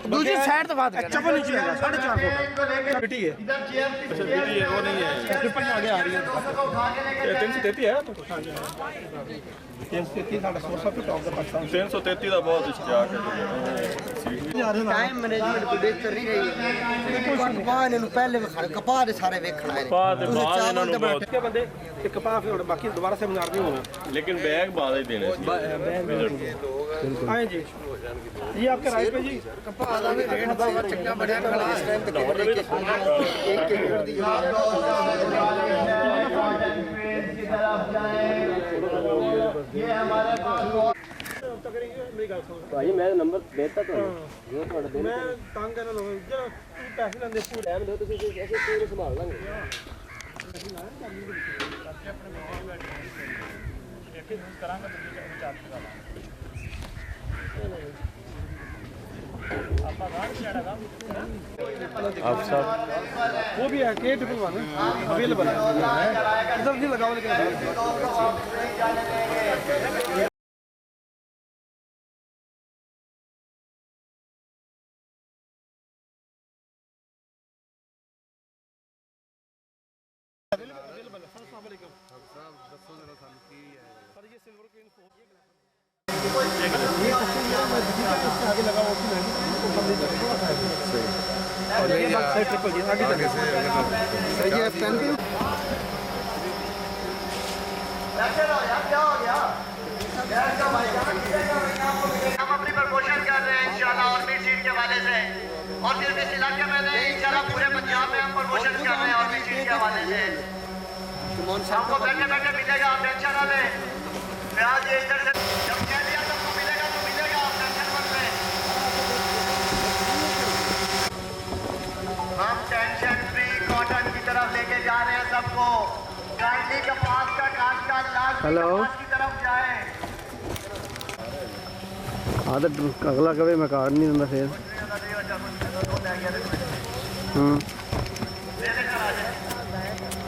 दूसरी साइड तो बात चप्पल नीचे है 4.5 फुट बिटी है। अच्छा बिटी है वो नहीं है ट्रिपल में आगे आ रही है 333 है तो 333 साढ़े 400 पे टॉप का 333 ਦਾ ਬਹੁਤ ਸਟਾਕ ਹੈ। ਟਾਈਮ ਮੈਨੇਜਮੈਂਟ ਕੋਈ ਬਿਹਤਰ ਨਹੀਂ ਰਹੀ। ਕੋਈ ਕਪਾਹ ਇਹਨਾਂ ਨੂੰ ਪਹਿਲੇ ਵਿਖਾ ਕਪਾਹ ਦੇ ਸਾਰੇ ਵੇਖਣ ਆਏ ਕਪਾਹ ਦੇ ਬਾਅਦ ਇਹਨਾਂ ਨੂੰ ਬਹੁਤ ਬੰਦੇ ਇੱਕ ਕਪਾਹ ਫਿਰ ਬਾਕੀ ਦੁਬਾਰਾ ਸੇ ਮੰਗਾਰ ਨਹੀਂ ਹੋਣਾ ਲੇਕਿਨ बैग बाद ही देने आए जी। ये आपके राइट पे जी कपा ਦਾ ਵੀ ਰੇਟ ਬਹੁਤ ਚੰਗਾ ਬਣਿਆ ਨਾਲ ਇਸ ਟਾਈਮ ਤੇ एक एकड़ ਦੀ ये हमारे पास भाई मैं नंबर देता तो जो ਤੁਹਾਡਾ ਦੇ मैं तंग करना लो जरा पैसे लेंदे पूरे ਟਾਈਮ ਦਿਓ ਤੁਸੀਂ ਐਸੇ ਪੂਰੇ ਸੰਭਾਲ ਲਾਂਗੇ आप सब वो भी है के ट्रिपल वन अवेलेबल है जल्दी लगाओ लेकिन आगे लगा और ये बात साइड ट्रिपल जी आगे से सही है F10 की क्या हो गया हम अपनी प्रमोशन कर रहे हैं इंशाल्लाह और भी सीट के हवाले से और फिर इस इलाके में नहीं इंशाल्लाह पूरे पंजाब में हम प्रमोशन कर रहे हैं और भी सीट के हवाले से हमको बैठे बैठे मिलेगा आप टेंशन ना लें आज ये इधर से जब कह दिया सबको मिलेगा तो मिलेगा आप टेंशन मत लें हम टेंशन फ्री कॉटन की तरफ लेके जा रहे हैं सबको गांधी के पास का काट लाख की तरफ जाए आदत अगला कभी मैं काट नहीं दिंदा फिर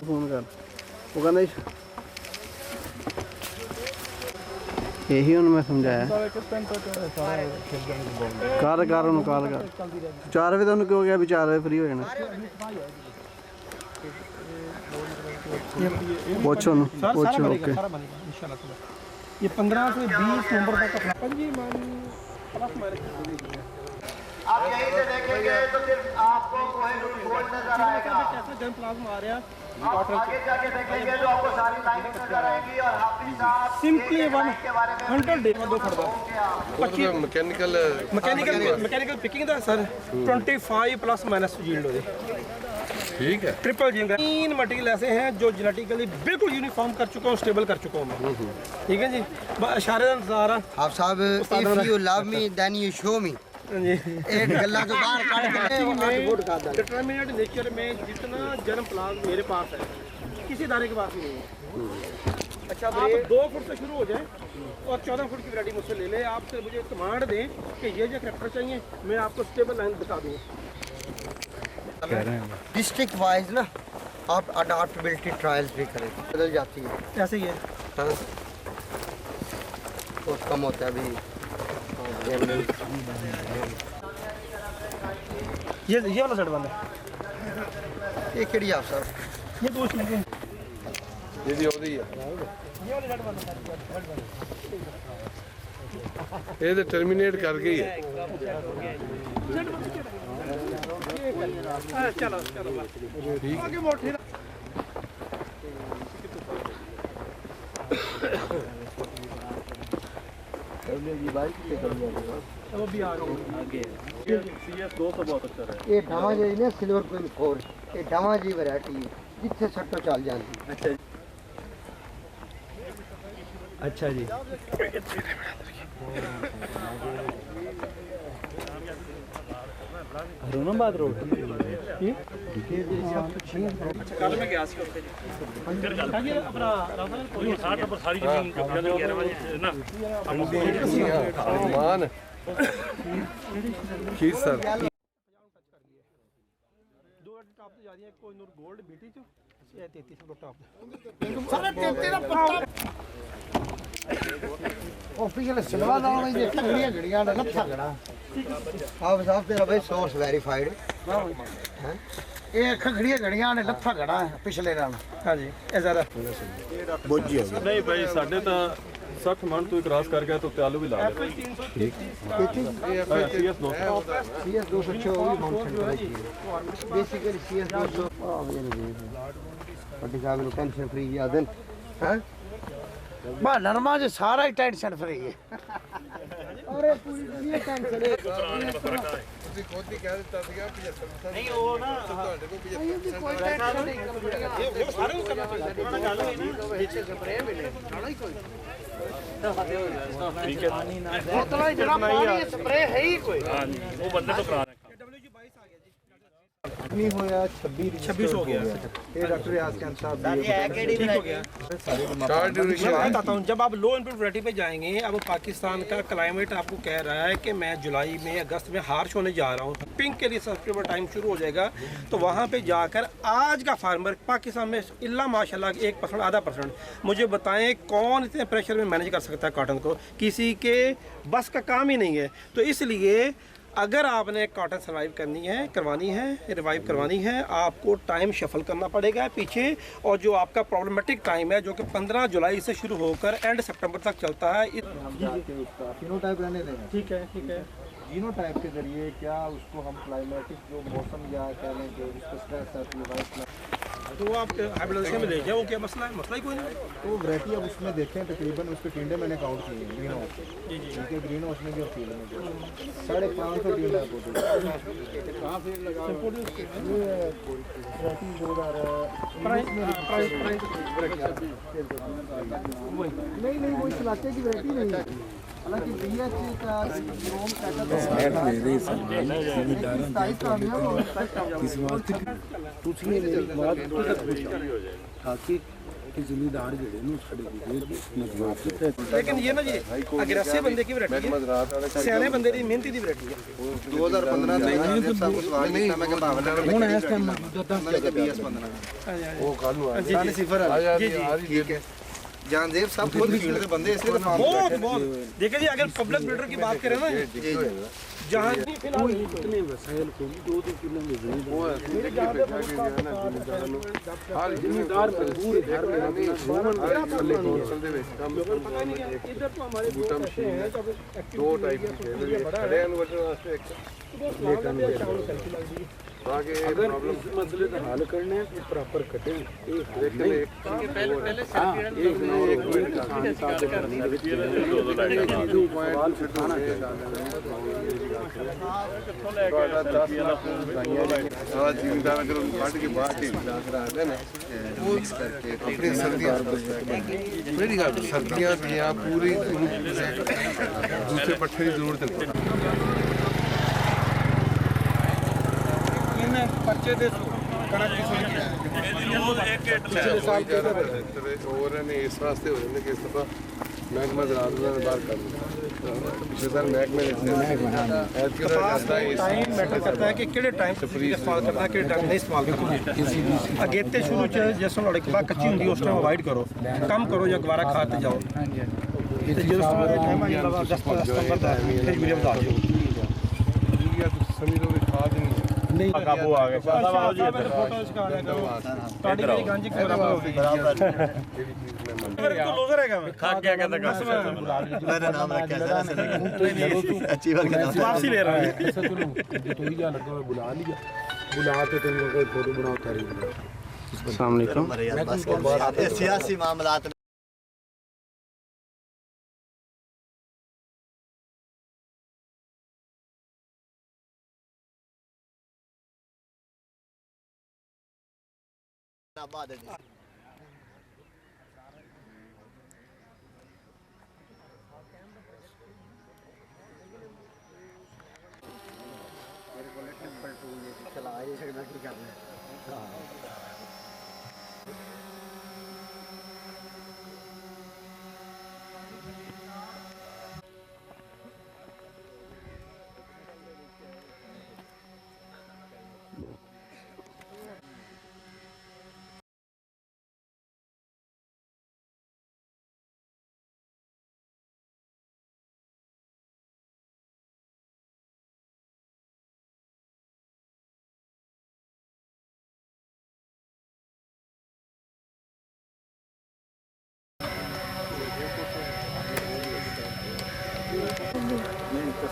फोन कर वो कहना यही उन्हें मैं समझाया कर कर उन्हें कॉल कर 4 बजे तो उन्हें क्यों गया भी 4 बजे फ्री हो जाना पूछो पूछो ओके ये 15 से 20 नंबर तक का आप यहीं से देखेंगे तो सिर्फ आपको कोई गोल्ड नजर आएगा कैसा जन प्लाज्मा आ रहा है आप आगे जाके देखेंगे तो आपको सारी लाइन नजर आएंगी और हाफिज साहब सिंपली एक लाइन के बारे में 100 डे में 2 फटदा मैकेनिकल पिकिंग ਦਾ ਸਰ 25 प्लस माइनस यील्ड होगी। ठीक है। ट्रिपल जिंक 3 मटेरियल ऐसे हैं जो जेनेटिकली बिल्कुल यूनिफॉर्म कर चुका हूँ, स्टेबल कर चुका हूँ मैं। ठीक है जी, इशारे का नजारा आप साहब if you love me then you show me जी। एक गल्ला तो बाहर काट के डिटरमिनेट नेचर में जितना जन्म प्लान मेरे पास है किसी दाने के पास नहीं है। अच्छा, आप 2 फुट से शुरू हो जाए और 14 फुट की वैरायटी मुझसे ले ले। आपसे मुझे कमांड दें कि ये जो करेक्टर चाहिए, मैं आपको स्टेबल लाइन बता दूँ। डिस्ट्रिक्ट वाइज ना आप अडॉप्टेबिलिटी ट्रायल्स भी करें, बदल जाती है। ऐसे ही है। हाँ। बहुत कम होता है अभी। ये वाला सेट बंद है। ये केड़ी आप साहब ये 2 चीजें ਇਹਦੀ ਉਹਦੀ ਆ ये वाले सेट बंद है। ਇਹ ਤੇ ਟਰਮੀਨੇਟ ਕਰ ਗਈ ਹੈ। चलो आगे मोटे वो भी आ गए। CS 200 बहुत अच्छा है। ये ढावा जी ने सिल्वर क्वीन 4 ये ढावा जी वैरायटी है जिथे सट्टो चल जाती। अच्छा जी। हरोनाबाद रोड कल में गया सी ਉੱਥੇ ਜੀ ਆਪਣਾ ਰਾਜਨ ਕੋਈ 60 ਨੰਬਰ ਸਾਰੀ ਜ਼ਮੀਨ ਕਬਜ਼ਾ ਦੇ 11 ਵਜੇ ਨਾ ਮਾਨ ਕੀ ਸਰ 2 ਟਾਪ ਤੇ ਜਾ ਰਹੀ ਹੈ ਕੋਈ ਨੂਰ 골ਡ ਬੀਟੀ ਚ ਇਹ 33 ਫੁੱਟ ਟਾਪ ਸਾਰੇ 33 ਦਾ ਪੱਤਾ ऑफिशियल सिल्वर नाल में देखा घड़ियां ने लथा गड़ा आप साहब तेरा भाई सोर्स वेरीफाइड हैं ये घड़ियां ने लथा गड़ा है पिछले नाल। हाँ जी ये ज़रा नहीं भाई साढ़े तो 60 मन तू क्रॉस कर गया तो आलू भी ला ले। CS 206 वो भी माउंटेन कराई बेसिकली CS 200 बड़ी का टेंशन फ्री यादन हैं बा नरमा जे सारा ही टेंशन फ्री है। अरे पूरी दुनिया टेंशन है। ਤੁਸੀਂ ਖੁਦ ਹੀ ਕਹਿ ਦਿੱਤਾ ਸੀਗਾ 75% नहीं वो ना ਤੁਹਾਡੇ ਕੋਲ 75% कोई टेंशन नहीं ये सारे को करना चाहिए पुराना गल होई ना पीछे स्प्रे मिले खाना ही कोई ठीक है बोतल ही जरा पानी स्प्रे है ही कोई हां जी वो बंदे तो करा रखा नहीं होया 26 हो गया। ये डॉक्टर याज खान साहब ठीक हो गया। शार्ट ड्यूरेशन मैं बताता हूँ, जब आप लो इनपुट वैरायटी पे जाएंगे, अब पाकिस्तान का क्लाइमेट आपको कह रहा है कि मैं जुलाई में अगस्त में हार्श होने जा रहा हूँ, पिंक के लिए सितंबर टाइम शुरू हो जाएगा, तो वहाँ पे जाकर आज का फार्मर पाकिस्तान में इल्ला माशाल्लाह 1% आधा % मुझे बताएं कौन इतने प्रेशर में मैनेज कर सकता है कॉटन को, किसी के बस का काम ही नहीं है। तो इसलिए अगर आपने कॉटन सर्वाइव करवानी है रिवाइव करवानी है, आपको टाइम शफल करना पड़ेगा पीछे, और जो आपका प्रॉब्लमेटिक टाइम है जो कि 15 जुलाई से शुरू होकर एंड सितंबर तक चलता है। जीनोटाइप रहने देना। ठीक है जीनोटाइप के जरिए क्या उसको हम क्लाइमेटिक जो मौसम या कह लें कि उसको स्ट्रेस तो वो आप हाइब्रिडाइजेशन में ले जाओ, क्या मसला है? मसला ही कोई नहीं। तो वैरायटी अब उसमें देखें तकरीबन उसके टिंडे मैंने काउंट किए हैं ग्रीन हाउस के ग्रीन हाउस में जो फील्ड में 550 टिंडा कहाँ फील्ड लगा नहीं वो इस इलाके की वैरायटी नहीं है। हालांकि BH का रोम लेकिन ये ना जी अग्रेसिव बंदे की वैरायटी है, सियाने बंदे की मेहनती की वैरायटी है। 2015 में सब कुछ वाली नहीं मैं भावना ਹੁਣ ਇਸ ਟਾਈਮ ਮੌਜੂਦਾ BS 15 ਉਹ ਕੱਲ ਨੂੰ जी जी सिफर ਆ जी जी ठीक है जानदेव साहब खुद फील्ड के बंदे इसलिए तो बहुत देखिए जी, अगर पब्लिक ब्रीडर की बात करें ना, जहाँ फिलहाल इतने वसाइल को 2-2 किलो में जमीन वो मेरे जहाँ पे जिम्मेदार मजबूर घर में हमें थल्ले कौंसल दे विच काम इधर तो हमारे बूटा मशीन है 2 टाइप की खड़े इन्वर्टर वास्ते ताकि प्रॉब्लम मसले का हल करने हैं तो प्रॉपर कटें एक पहले एक मिनट सर्दियाँ पूरी दूसरे पट्टे की जरूरत है पर्चे दे कणक की पिछले साल और ने इस वास्ते हो रहे कि इस दफा महकमा रात में बाहर कर पिछले साल टाइम मैटर करता है कि किहड़े टाइम इस्तेमाल करना किहड़े टाइम नहीं इस्तेमाल करना अगेते शुरू च जिस लड़के के बाद कच्ची होंगी उस टाइम अवॉइड करो कम करो या दोबारा खाते जाओ जो टाइम आ जाता 10 सितंबर का फिर वीडियो बता दो समझ लो खाद नहीं काबू आ गया बाबू जी इधर फोटोज का आ जाएगा स्टार्टिंग वाली गांजी के बराबर होगी तो लूजर है मैं खा क्या कहता मेरा नाम रखा है अच्छी बात है वापसी ले रहा है ऐसा चलो तो ही जा लगा बुला लिया बुला के तुम कोई फोटो बनाओ तारीख अस्सलाम वालेकुम सियासी मामलात आबाद है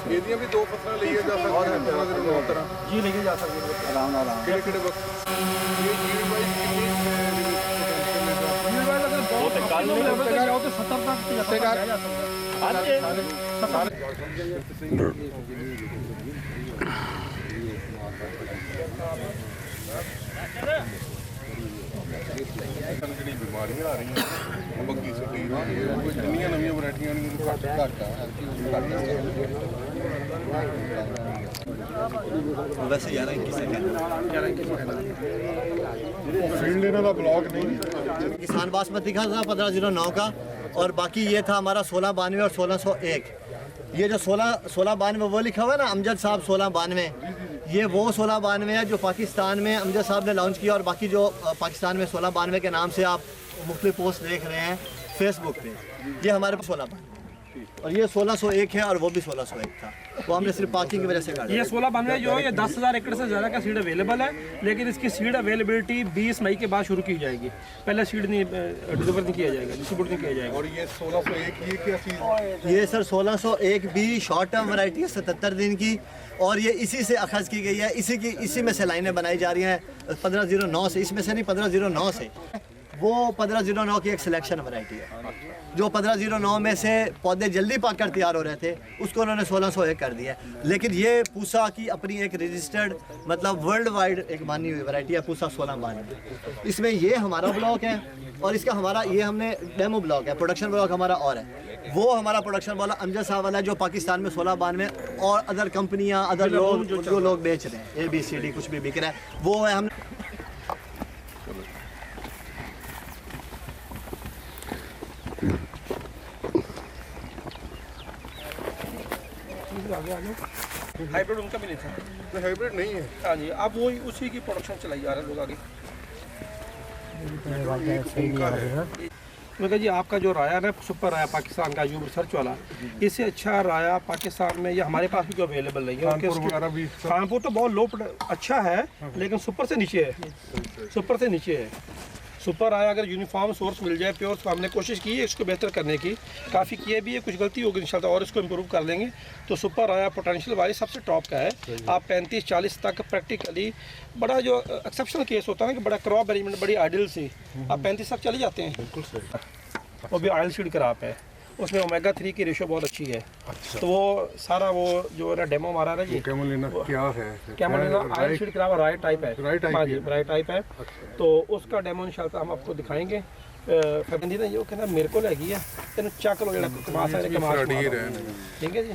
ਇਹਦੀਆਂ ਵੀ 2 ਫਸਲਾਂ ਲਈਆਂ ਜਾ ਸਕਦੀਆਂ जी लेके जा सकते हो ਆਰਾਮ ਨਾਲ ਆਰਾਮ ਕਿਹੜੇ ਕਿਹੜੇ ਵਕਤ ਇਹ ਜੀਵ ਬਾਈ वो तो कल लेवल पे जाओ तो 70 तक 75 तक जा सकता है ਜਿਹੜੀ ਬਿਮਾਰੀਆਂ ਆ ਰਹੀਆਂ ਬੱਗੀ ਸੁੱਟੀ ਕੋਈ ਜਿੰਨੀਆਂ ਨਵੀਆਂ ਵੈਰਾਈਟੀਆਂ ਨੇ ਘੱਟ वैसे 11-21 ਫੀਲਡ ਇਹਨਾਂ ਦਾ ਬਲੌਕ ਨਹੀਂ किसान बासमती का था 1509 का और बाकी ये था हमारा 1692 और 1601 ये जो 1692 वो लिखा हुआ है ना अमजद साहब 1692 ये वो 1692 है जो पाकिस्तान में अमजद साहब ने लॉन्च किया और बाकी जो पाकिस्तान में 1692 के नाम से आप मुख्तलिफ पोस्ट देख रहे हैं फेसबुक पे ये हमारे 1692 और ये 1601 है और वो भी 1601 था वो हमने सिर्फ पार्किंग की वजह से काटा ये 1692 जो है ये 10,000 एकड़ से ज़्यादा का सीड अवेलेबल है लेकिन इसकी सीड अवेलेबिलिटी 20 मई के बाद शुरू की जाएगी पहले सीड नहीं डिलीवर नहीं किया जाएगा डिस्ट्रीब्यूट नहीं किया जाएगा और ये 1601 ये क्या चीज़ ये सर 1601 भी शॉर्ट टर्म वैरायटी है 77 दिन की और ये इसी से अखज़ की गई है इसी में से लाइनें बनाई जा रही हैं 1509 से इसमें से नहीं 1509 से वो 1509 की एक सिलेक्शन वैरायटी है जो 1509 में से पौधे जल्दी पाकर तैयार हो रहे थे उसको उन्होंने 1601 कर दिया लेकिन ये पूसा की अपनी एक रजिस्टर्ड मतलब वर्ल्ड वाइड एक मानी हुई वैरायटी है पूसा 1692 इसमें ये हमारा ब्लॉक है और इसका हमारा ये हमने डेमो ब्लॉक है प्रोडक्शन ब्लॉक हमारा और है वो हमारा प्रोडक्शन वाला अमजद साहब वाला जो पाकिस्तान में 1692 और अदर कंपनियाँ अदर लोग जो लोग बेच रहे हैं ABCD कुछ भी बिक रहा है वो है हमने हाइब्रिड उनका भी नहीं था हाइब्रिड नहीं है हाँ जी अब वो उसी की प्रोडक्शन चलाई जा रहे हैं लोग आगे तो मैं कहा जी आपका जो राया ना सुपर राया पाकिस्तान का यूब रिसर्च वाला, इससे अच्छा राया पाकिस्तान में या हमारे पास भी जो अवेलेबल नहीं है। कानपुर तो बहुत लो अच्छा है लेकिन सुपर से नीचे है, सुपर से नीचे है। सुपर आया अगर यूनिफॉर्म सोर्स मिल जाए प्योर, तो हमने कोशिश की है इसको बेहतर करने की, काफ़ी किए भी है, कुछ गलती होगी इंशाल्लाह और इसको इम्प्रूव कर लेंगे। तो सुपर आया पोटेंशियल वाइज सबसे टॉप का है। आप 35-40 तक प्रैक्टिकली बड़ा जो एक्सेप्शनल केस होता है ना कि बड़ा क्रॉप मैनेजमेंट बड़ी आइडियल से आप 35 तक चले जाते हैं। बिल्कुल सही। वो भी ऑयल सीड क्रॉप है, उसमें ओमेगा 3 की रेशो बहुत अच्छी है। तो वो सारा वो जो है ना डेमो हमारा ना जी कैमोलिना क्या है? Camelina oil seed crop right type है, राइट टाइप है। तो उसका डेमो इंशाल्लाह हम आपको दिखाएंगे। फैमिली ने जो कहना मेरे को लगी है तेन चक लो जो कमा सकते कमा, ठीक है जी।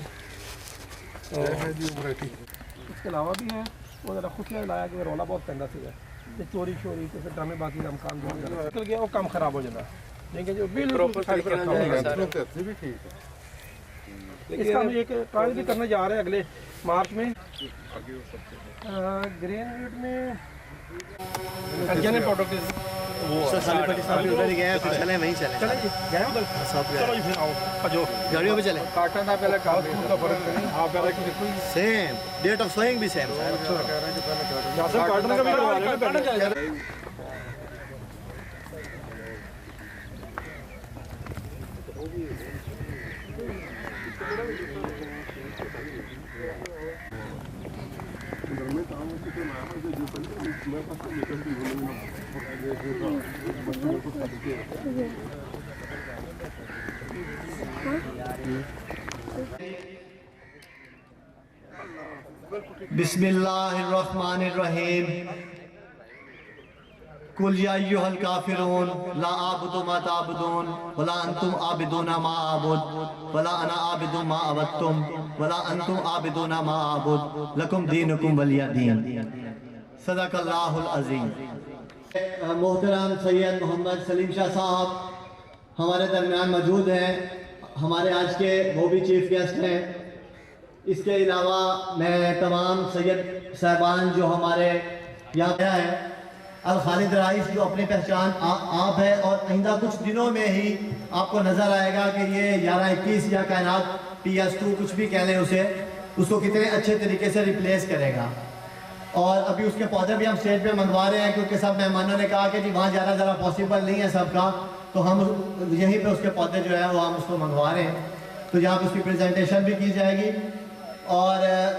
इसके अलावा भी है वो जरा खुशियाँ लाया कि रौला बहुत पैदा सी चोरी शोरी तो फिर ड्रामेबाजी का काम निकल गया, वो काम खराब हो जाता, ठीक है जो बिल्कुल। इसका हम एक ट्रायल भी करने जा रहे हैं अगले मार्च में। ग्रेन वीट में प्रोडक्ट सर सालीपट्टी साहब भी उधर ही गए हैं, फिर चले वहीं चले चले जी गए उधर सब चलो जी फिर आओ जो गाड़ियों पे चले। काटन था पहले काट का फर्क नहीं आप पहले की कोई सेम डेट ऑफ सोइंग भी सेम सर। काटन का भी करवा लेना पहले। बिस्मिल्लाहिर्रहमानिर्रहीम। कुल या अय्युहल काफिरून ला आबुदु मा ताबुदून वला अंतुम आबिदूना मा आबुद वला अना आबिदु मा अबदतुम वला अंतुम आबिदूना मा आबुद लकुम दीनुकुम वलिया दीन। सदक़ल्लाहुल अज़ीम। मोहतरम सैयद मोहम्मद सलीम शाह साहब हमारे दरमियान मौजूद हैं, हमारे आज के वो भी चीफ गेस्ट हैं। इसके अलावा मैं तमाम सैयद साहबान जो हमारे यहाँ आया है, अल खालिद राइस जो अपनी पहचान आप है और आइंदा कुछ दिनों में ही आपको नज़र आएगा कि ये 11-21 या कायनात PS2 कुछ भी कह लें उसे, उसको कितने अच्छे तरीके से रिप्लेस करेगा। और अभी उसके पौधे भी हम स्टेज पे मंगवा रहे हैं क्योंकि सब मेहमानों ने कहा कि जी वहाँ जाना ज़रा पॉसिबल नहीं है सबका, तो हम यहीं पे उसके पौधे जो है वो हम उसको मंगवा रहे हैं। तो यहाँ पर उसकी प्रेजेंटेशन भी की जाएगी। और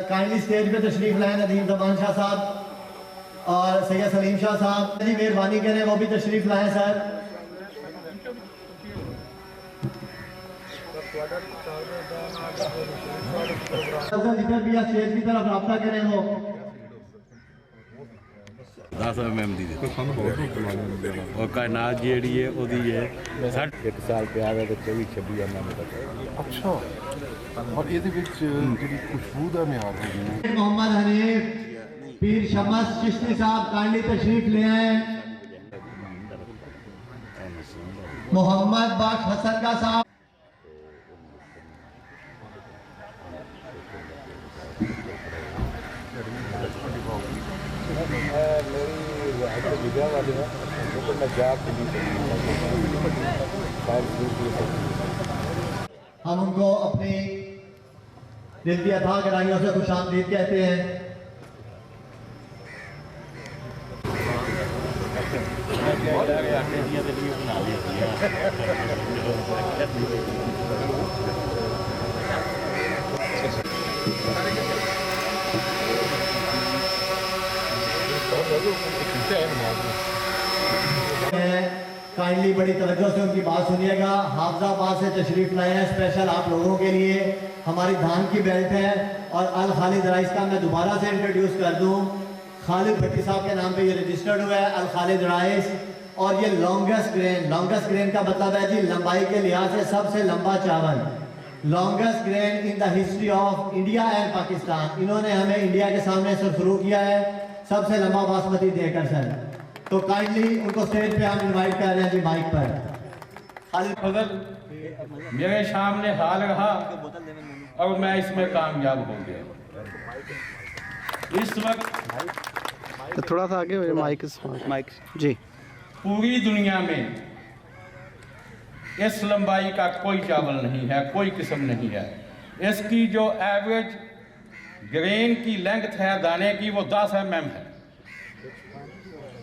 काइंडली स्टेज पे तशरीफ़ लाएँ नदीम ज़मान शाह साहब और सैयद सलीम शाह साहब जी मेहरबानी करें वो भी तशरीफ़ लाएँ सर। जिधर भी स्टेज की तरफ रब्ता करें वो 10 mm ਦੀ और कायनात ਜਿਹੜੀ ਹੈ ਉਹਦੀ ਹੈ 1 ਸਾਲ ਪਿਆ ਹੈ ਤੇ 24-26 mm ਦਾ। अच्छा और ਇਹਦੇ ਵਿੱਚ ਜਿਹੜੀ ਖੁਸ਼ਬੂ ਦਾ ਮਿਆਰ ਹੋਗੀ। मोहम्मद हनीफ पीर शमस चिश्ती साहब काइंडली तशरीफ ले आए। मोहम्मद बख्श हसन का साहब हम उनको अपनी दिल की अथाह गहराइयों से खुशामदीद कहते हैं। काइंडली बड़ी तवज्जो से उनकी बात सुनिएगा। हाफजाबाद से तशरीफ लाए हैं स्पेशल आप लोगों के लिए। हमारी धान की बेल्ट है और अल खालिद राइस का मैं दोबारा से इंट्रोड्यूस कर दूं। खालिद भट्टी साहब के नाम पे ये रजिस्टर्ड हुआ है अल खालिद राइस। और ये लॉन्गेस्ट ग्रेन का मतलब है जी लंबाई के लिहाज से सबसे लंबा चावल। Longest grain in the history of India and Pakistan. इन्होंने हमें इंडिया के सामने शुरू किया है सबसे लंबा बासमती देकर सर। तो काइंडली उनको स्टेज पे हम इनवाइट कर रहे हैं जी माइक पर। मेरे सामने हाल रहा और मैं इसमें कामयाब हो गया। इस वक्त तो थोड़ा सा आगे माइक जी पूरी दुनिया में इस लंबाई का कोई चावल नहीं है, कोई किस्म नहीं है। इसकी जो एवरेज ग्रेन की लेंथ है दाने की वो 10 mm है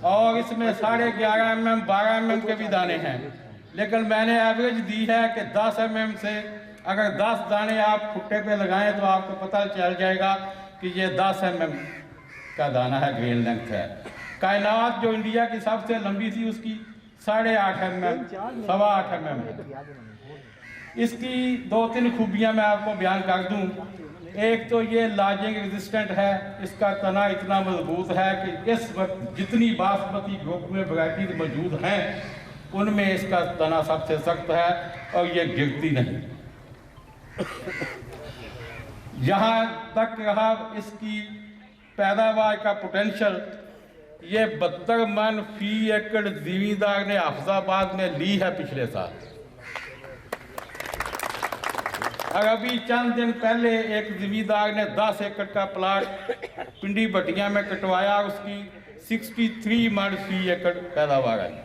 और इसमें 11.5 mm 12 mm के भी दाने हैं, लेकिन मैंने एवरेज दी है कि 10 mm से अगर 10 दाने आप भुट्टे पे लगाएं तो आपको पता चल जाएगा कि ये 10 mm का दाना है, ग्रेन लेंथ है। कायनात जो इंडिया की सबसे लंबी थी उसकी 8.5 mm 8.25 mm है। इसकी 2-3 खूबियां मैं आपको बयान कर दूं। एक तो ये लाजिंग रेजिस्टेंट है, इसका तना इतना मजबूत है कि इस वक्त जितनी बासमती ग्रुप में वैरायटी मौजूद हैं उनमें इसका तना सबसे सख्त है और ये गिरती नहीं। यहाँ तक रहा इसकी पैदावार का पोटेंशियल, ये 72 मन फी एकड़ जिमींदार ने हाफिजाबाद में ली है पिछले साल। और अभी चंद दिन पहले एक जिमींदार ने 10 एकड़ का प्लाट पिंडी भटिया में कटवाया, उसकी 63 मन फी एकड़ पैदावार आई।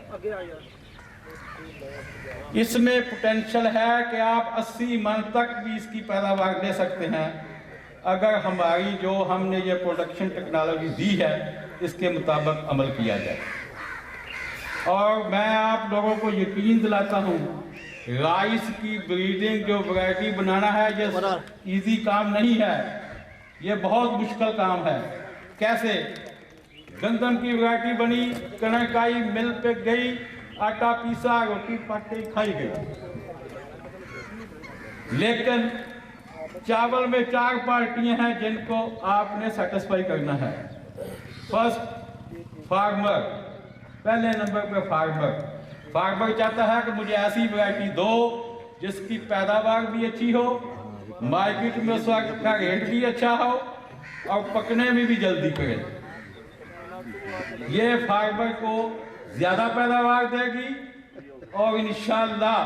इसमें पोटेंशियल है कि आप 80 मन तक भी इसकी पैदावार ले सकते हैं अगर हमारी जो हमने ये प्रोडक्शन टेक्नोलॉजी दी है इसके मुताबिक अमल किया जाए। और मैं आप लोगों को यकीन दिलाता हूँ राइस की ब्रीडिंग जो वैरायटी बनाना है ये इजी काम नहीं है, ये बहुत मुश्किल काम है। कैसे? गंदम की वैरायटी बनी, कणक आई, मिल पे गई, आटा पीसा, रोटी पक के खाई गई। लेकिन चावल में 4 पार्टियां हैं जिनको आपने सेटिस्फाई करना है। फर्स्ट फार्मर, पहले नंबर पे फार्मर चाहता है कि मुझे ऐसी वैरायटी दो जिसकी पैदावार भी अच्छी हो, मार्केट में उस वक्त का रेट भी अच्छा हो और पकने में भी जल्दी करे। ये फार्मर को ज्यादा पैदावार देगी। और इंशाअल्लाह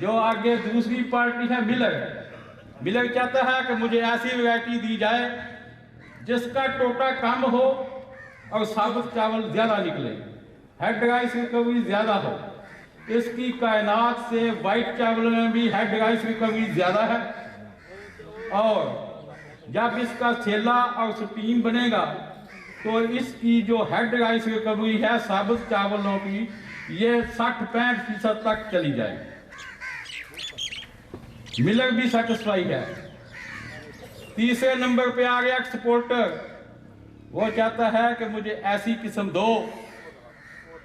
जो आगे दूसरी पार्टी है मिलर चाहता है कि मुझे ऐसी वैरायटी दी जाए जिसका टोटा कम हो और साबुत चावल ज्यादा निकले, हेड राइस रिकवरी ज्यादा हो। इसकी कायनात से वाइट चावल में भी हेड राइस रिकवरी ज्यादा है। और जब इसका थैला और स्टीम बनेगा तो इसकी जो हेड राइस रिकवरी है साबुत चावलों की ये 60-65% तक चली जाएगी। मिलर भी सेटिस्फाई है। तीसरे नंबर पे आ गया एक्सपोर्टर, वो चाहता है कि मुझे ऐसी किस्म दो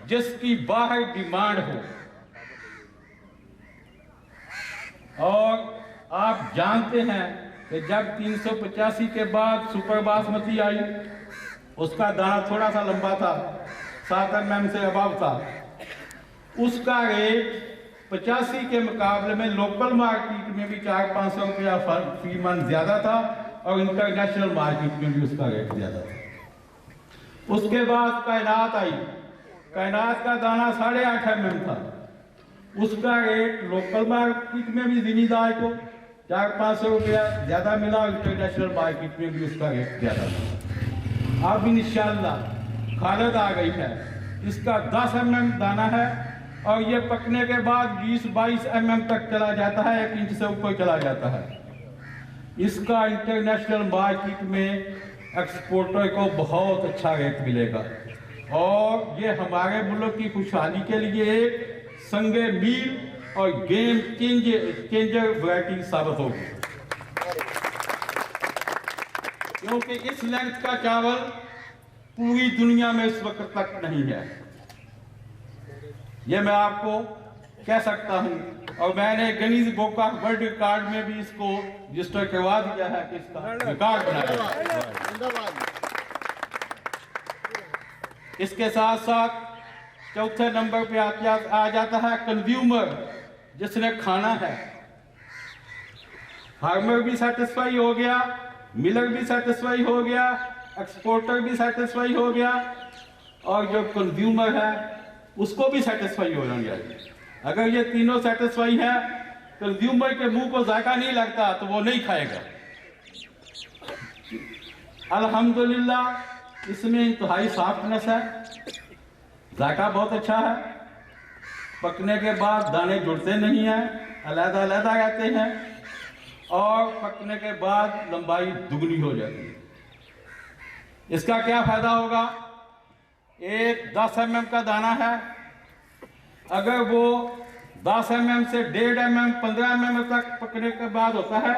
जिसकी बाहर डिमांड हो। और आप जानते हैं कि जब 385 के बाद सुपर बासमती आई उसका दाना थोड़ा सा लंबा था, 7 mm से अबव था। उसका रेट 85 के मुकाबले में लोकल मार्केट में भी 400-500 रुपया फी मन ज्यादा था और इंटरनेशनल मार्केट में भी उसका रेट ज्यादा था। उसके बाद कायनात आई, कायनात का दाना 8.5 mm था। उसका रेट लोकल मार्केट में भी जिमींदार को 400-500 रुपया ज्यादा मिला और इंटरनेशनल मार्केट में भी उसका रेट ज्यादा था। अब इंशाअल्लाह खालद आ गई है, इसका 10 mm दाना है और ये पकने के बाद 20-22 mm तक चला जाता है, 1 इंच से ऊपर चला जाता है। इसका इंटरनेशनल मार्केट में एक्सपोर्टर को बहुत अच्छा रेट मिलेगा और ये हमारे मुल्क की खुशहाली के लिए एक संगे मील और गेम चेंजर वैरायटी साबित होगी। क्योंकि इस लेंथ का चावल पूरी दुनिया में इस वक्त तक नहीं है, ये मैं आपको कह सकता हूं। और मैंने Guinness book of world record में भी इसको रजिस्टर करवा दिया है कि इसका रिकॉर्ड बनाया। इसके साथ साथ चौथे नंबर पे आ जाता है कंज्यूमर, जिसने खाना है। फार्मर भी सेटिस्फाई हो गया, मिलर भी सेटिस्फाई हो गया, एक्सपोर्टर भी सेटिस्फाई हो गया और जो कंज्यूमर है उसको भी सेटिस्फाई होना चाहिए। अगर ये तीनों सेटिस्फाई है, कंज्यूमर के मुंह को जायका नहीं लगता तो वो नहीं खाएगा। अल्हम्दुलिल्लाह इसमें इंतहाई सॉफ्टनेस है, जायका बहुत अच्छा है पकने के बाद दाने जुड़ते नहीं हैं, अलग अलग रहते हैं, और पकने के बाद लंबाई दुगनी हो जाती है। इसका क्या फायदा होगा? एक 10 mm का दाना है, अगर वो 10 mm से 1.5 mm 15 mm तक पकने के बाद होता है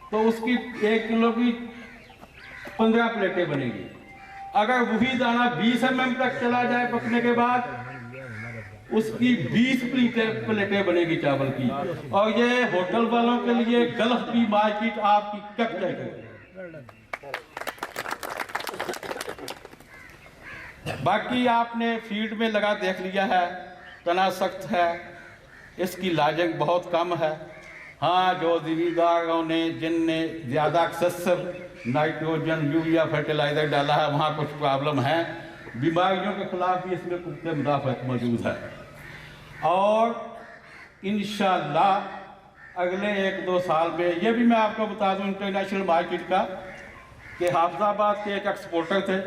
तो उसकी 1 किलो की 15 प्लेटें बनेगी। अगर वही दाना 20 mm तक चला जाए पकने के बाद, उसकी 20 प्लेटें बनेगी चावल की। और ये होटल वालों के लिए गल्फ की मार्केट आपकी कट जाएगी। बाकी आपने फील्ड में लगा देख लिया है, तना सख्त है, इसकी लागत बहुत कम है। हाँ, जो जिम्मेदारों ने जिनने ज़्यादा एक्सेसिव नाइट्रोजन यूरिया फर्टिलाइजर डाला है वहाँ कुछ प्रॉब्लम है। बीमारियों के खिलाफ भी इसमें पुख्ता मुदाफ़त मौजूद है। और इंशाअल्लाह अगले 1-2 साल में, ये भी मैं आपको बता दूं इंटरनेशनल मार्केट का, कि हाफिजाबाद के एक एक्सपोर्टर थे,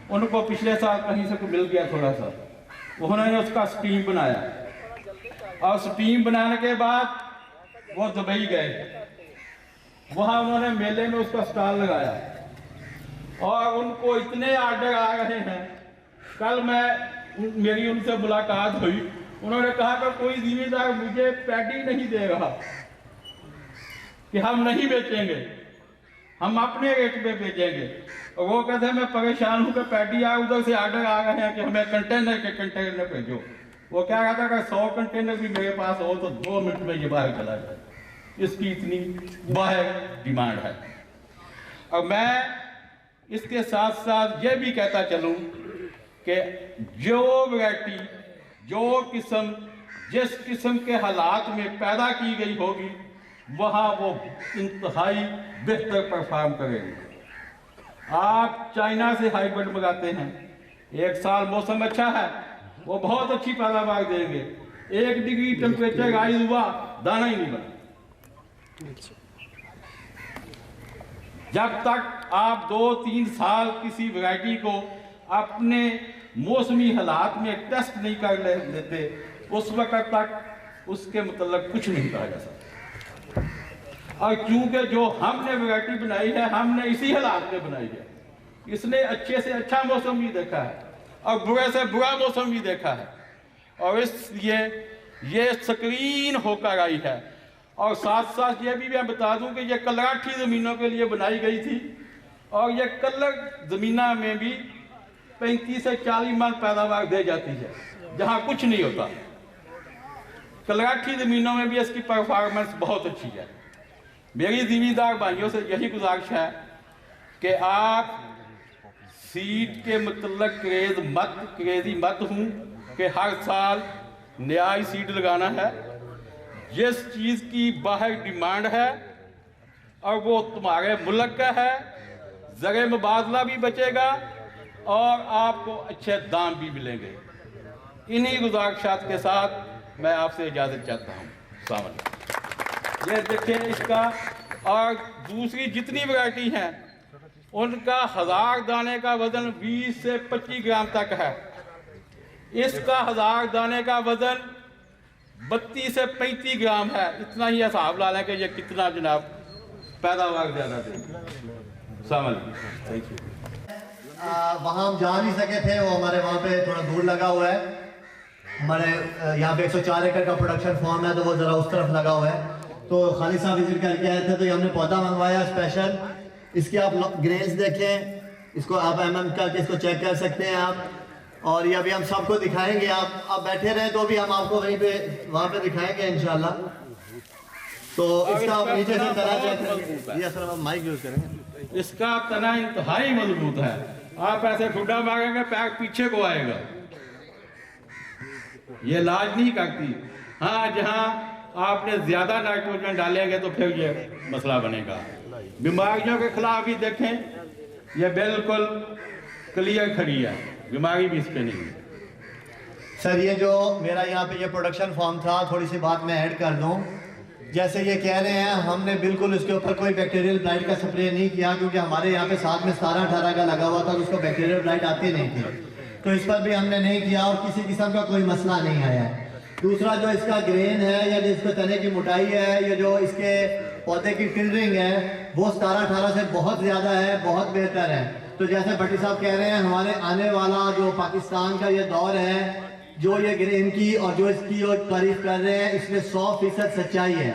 उनको पिछले साल कहीं से मिल गया थोड़ा सा, उन्होंने उसका स्टीम बनाया, और स्टीम बनाने के बाद वो दुबई गए, वहाँ उन्होंने मेले में उसका स्टॉल लगाया, और उनको इतने आर्डर आ रहे हैं। कल मेरी उनसे मुलाकात हुई, उन्होंने कहा कि कोई जिम्मेदार मुझे पैडी नहीं दे रहा कि हम नहीं बेचेंगे, हम अपने रेट पे बेचेंगे। और वो कहते हैं मैं परेशान हूँ कि पैडी उधर से आर्डर आ रहे हैं कि हमें कंटेनर भेजो। वो क्या कहता है कि 100 कंटेनर भी मेरे पास हो तो 2 मिनट में ये बाहर चला जाए, इसकी इतनी बाहर डिमांड है। और मैं इसके साथ साथ ये भी कहता चलूँ कि जो वैरायटी, जो किस्म जिस किस्म के हालात में पैदा की गई होगी, वहाँ वो इंतहाई बेहतर परफॉर्म करेगी। आप चाइना से हाइब्रिड मंगाते हैं, एक साल मौसम अच्छा है, वो बहुत अच्छी पैदावार देंगे, 1 डिग्री टेम्परेचर राइज हुआ, दाना ही नहीं बना। जब तक आप 2-3 साल किसी वैरायटी को अपने मौसमी हालात में टेस्ट नहीं कर लेते, उस वक्त तक उसके मतलब कुछ नहीं कहा जा सकता। और क्योंकि जो हमने वैरायटी बनाई है, हमने इसी हालात में बनाई है, इसने अच्छे से अच्छा मौसम भी देखा है और बुरे से बुरा मौसम भी देखा है, और इसलिए ये स्क्रीन होकर आई है। और साथ साथ ये भी मैं बता दूं कि ये कलराठी ज़मीनों के लिए बनाई गई थी, और ये कलर ज़मीना में भी 35 से 40 मन पैदावार दे जाती है, जहाँ कुछ नहीं होता। कलराठी ज़मीनों में भी इसकी परफॉर्मेंस बहुत अच्छी है। मेरी ज़िम्मेदार भाइयों से यही गुजारिश है कि आप सीड के मतलब क्रेज़ी मत हूँ कि हर साल नया ही सीड लगाना है। जिस चीज़ की बाहर डिमांड है और वो तुम्हारे मुल्क का है, ज़रे मुबादला भी बचेगा और आपको अच्छे दाम भी मिलेंगे। इन्हीं गुज़ारिशात के साथ मैं आपसे इजाज़त चाहता हूँ। अस्सलाम वालेकुम। ये देखिए इसका, और दूसरी जितनी वैरायटी हैं उनका 1000 दाने का वज़न 20 से 25 ग्राम तक है। इसका 1000 दाने का वज़न 32 से 35 ग्राम है। इतना ही हिसाब ला लें कि ये कितना जनाब पैदावार ज़्यादा देगा। अस्सलाम वालेकुम। Thank you. वहाँ हम जा नहीं सके थे, वो हमारे वहाँ पे थोड़ा दूर लगा हुआ है। हमारे यहाँ पे 104 एकड़ का प्रोडक्शन फॉर्म है, तो वो ज़रा उस तरफ लगा हुआ है। तो खालिद साहब विजिट करके आए थे, तो ये हमने पौधा मंगवाया स्पेशल। इसके आप ग्रेन्स देखें, इसको आप MM करके इसको चेक कर सकते हैं आप। और ये अभी हम सबको दिखाएंगे, आप बैठे रहें तो भी हम आपको वहीं पे वहाँ पे दिखाएंगे इंशाल्लाह। तो इसका आप नीचे से तना चेक करेंगे। ये सर माइक यूज़ करेंगे। इसका तना इंतहाई मजबूत है, आप ऐसे खुड्डा मारेंगे पैर पीछे को आएगा, ये लाज नहीं करती। हाँ, जहाँ आपने ज़्यादा नाइट्रोजन डालेंगे तो फिर ये मसला बनेगा। बीमारियों के खिलाफ भी देखें, ये बिल्कुल क्लियर खड़ी है, बीमारी भी इस पर नहीं है। सर ये जो मेरा यहाँ पे ये प्रोडक्शन फॉर्म था, थोड़ी सी बात मैं ऐड कर दूँ। जैसे ये कह रहे हैं, हमने बिल्कुल उसके ऊपर कोई बैक्टीरियल ब्लाइट का स्प्रे नहीं किया, क्योंकि हमारे यहाँ पे साथ में 17-18 का लगा हुआ था, तो उसको बैक्टीरियल ब्लाइट आती नहीं थी, तो इस पर भी हमने नहीं किया और किसी किस्म का कोई मसला नहीं आया है। दूसरा जो इसका ग्रेन है या जिसको तने की मोटाई है, ये जो इसके पौधे की टिलरिंग है वो 17-18 से बहुत ज़्यादा है, बहुत बेहतर है। तो जैसे भट्टी साहब कह रहे हैं, हमारे आने वाला जो पाकिस्तान का ये दौर है, जो ये ग्रेन की और जो इसकी जो तारीफ कर रहे हैं, इसमें 100% सच्चाई है।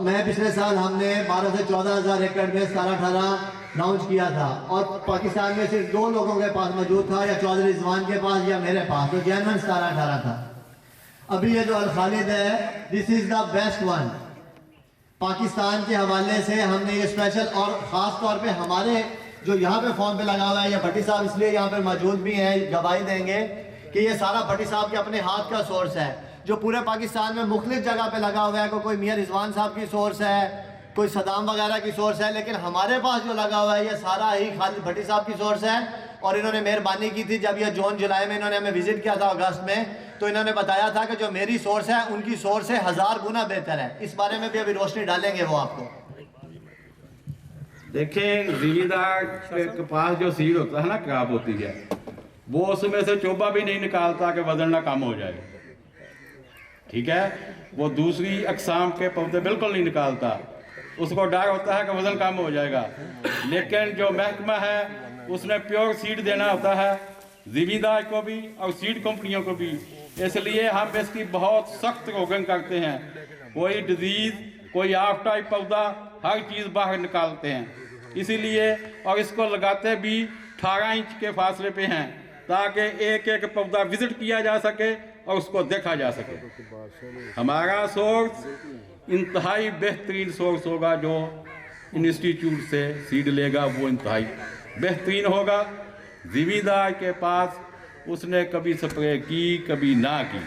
मैं पिछले साल हमने 12 से 14 हज़ार एकड़ में 17-18 लॉन्च किया था और पाकिस्तान में सिर्फ 2 लोगों के पास मौजूद था, या चौधरी रिजवान के पास या मेरे पास, तो जैनवन 17-18 था। अभी ये जो अल खालिद है, this is the best one. Pakistan के हवाले से हमने ये स्पेशल, और ख़ास तौर पे हमारे जो यहाँ पे फॉर्म पे लगा हुआ है, या भट्टी साहब इसलिए यहाँ पे मौजूद भी हैं, गवाही देंगे कि ये सारा भट्टी साहब के अपने हाथ का सोर्स है, जो पूरे पाकिस्तान में मुख्तलिफ जगह पे लगा हुआ है। कोई मियां रिजवान साहब की सोर्स है, कोई सदाम वगैरह की सोर्स है, लेकिन हमारे पास जो लगा हुआ है ये सारा ही खालिद भट्टी साहब की सोर्स है। और इन्होंने मेहरबानी की थी, जब ये जून जुलाई में इन्होंने हमें विजिट किया था अगस्त में, तो इन्होंने बताया था कि जो मेरी सोर्स है उनकी सोर्स से 1000 गुना बेहतर है। इस बारे में भी अभी रोशनी डालेंगे वो आपको। देखें, ज़िमीदार के पास जो सीड होता है ना, क्रॉप होती है, वो उसमें से चोबा भी नहीं निकालता कि वजन ना कम हो जाए, ठीक है। वो दूसरी अकसाम के पौधे बिल्कुल नहीं निकालता, उसको डर होता है कि वजन कम हो जाएगा। लेकिन जो महकमा है उसने प्योर सीड देना होता है ज़िमीदार को भी और सीड कंपनियों को भी, इसलिए हम इसकी बहुत सख्त रोगन करते हैं। कोई डिजीज़, कोई आफ टाइप पौधा, हर चीज़ बाहर निकालते हैं इसीलिए। और इसको लगाते भी 18 इंच के फासले पे हैं, ताकि एक एक पौधा विजिट किया जा सके और उसको देखा जा सके। हमारा सोर्स इंतहाई बेहतरीन सोर्स होगा, जो इंस्टीट्यूट से सीड लेगा वो इंतहाई बेहतरीन होगा। ज़िमीदार के पास उसने कभी स्प्रे की, कभी ना की।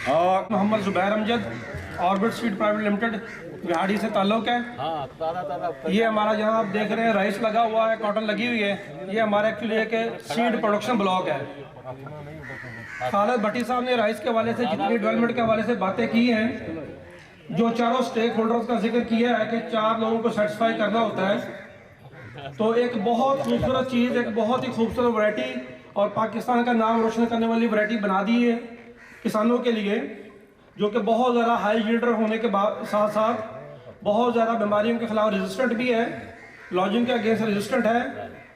और Mohammad Zubair Amjad, orbit seed private limited, बिहाड़ी से ताल्लुक़ है। ये हमारा जहाँ आप देख रहे हैं राइस लगा हुआ है, कॉटन लगी हुई है, ये हमारा एक्चुअली एक सीड प्रोडक्शन ब्लॉक है। खालिद भट्टी साहब ने राइस के हवाले से जितनी डेवलपमेंट के हवाले से बातें की हैं, जो चारों स्टेक होल्डर्स का जिक्र किया है कि 4 लोगों को सेटिस्फाई करना होता है, तो एक बहुत खूबसूरत चीज़, एक बहुत ही खूबसूरत वैरायटी और पाकिस्तान का नाम रोशन करने वाली वैरायटी बना दी है किसानों के लिए, जो कि बहुत ज़्यादा हाई यील्डर होने के साथ साथ बहुत ज़्यादा बीमारियों के खिलाफ रेजिस्टेंट भी है, लॉजिंग के अगेंस्ट रेजिस्टेंट है,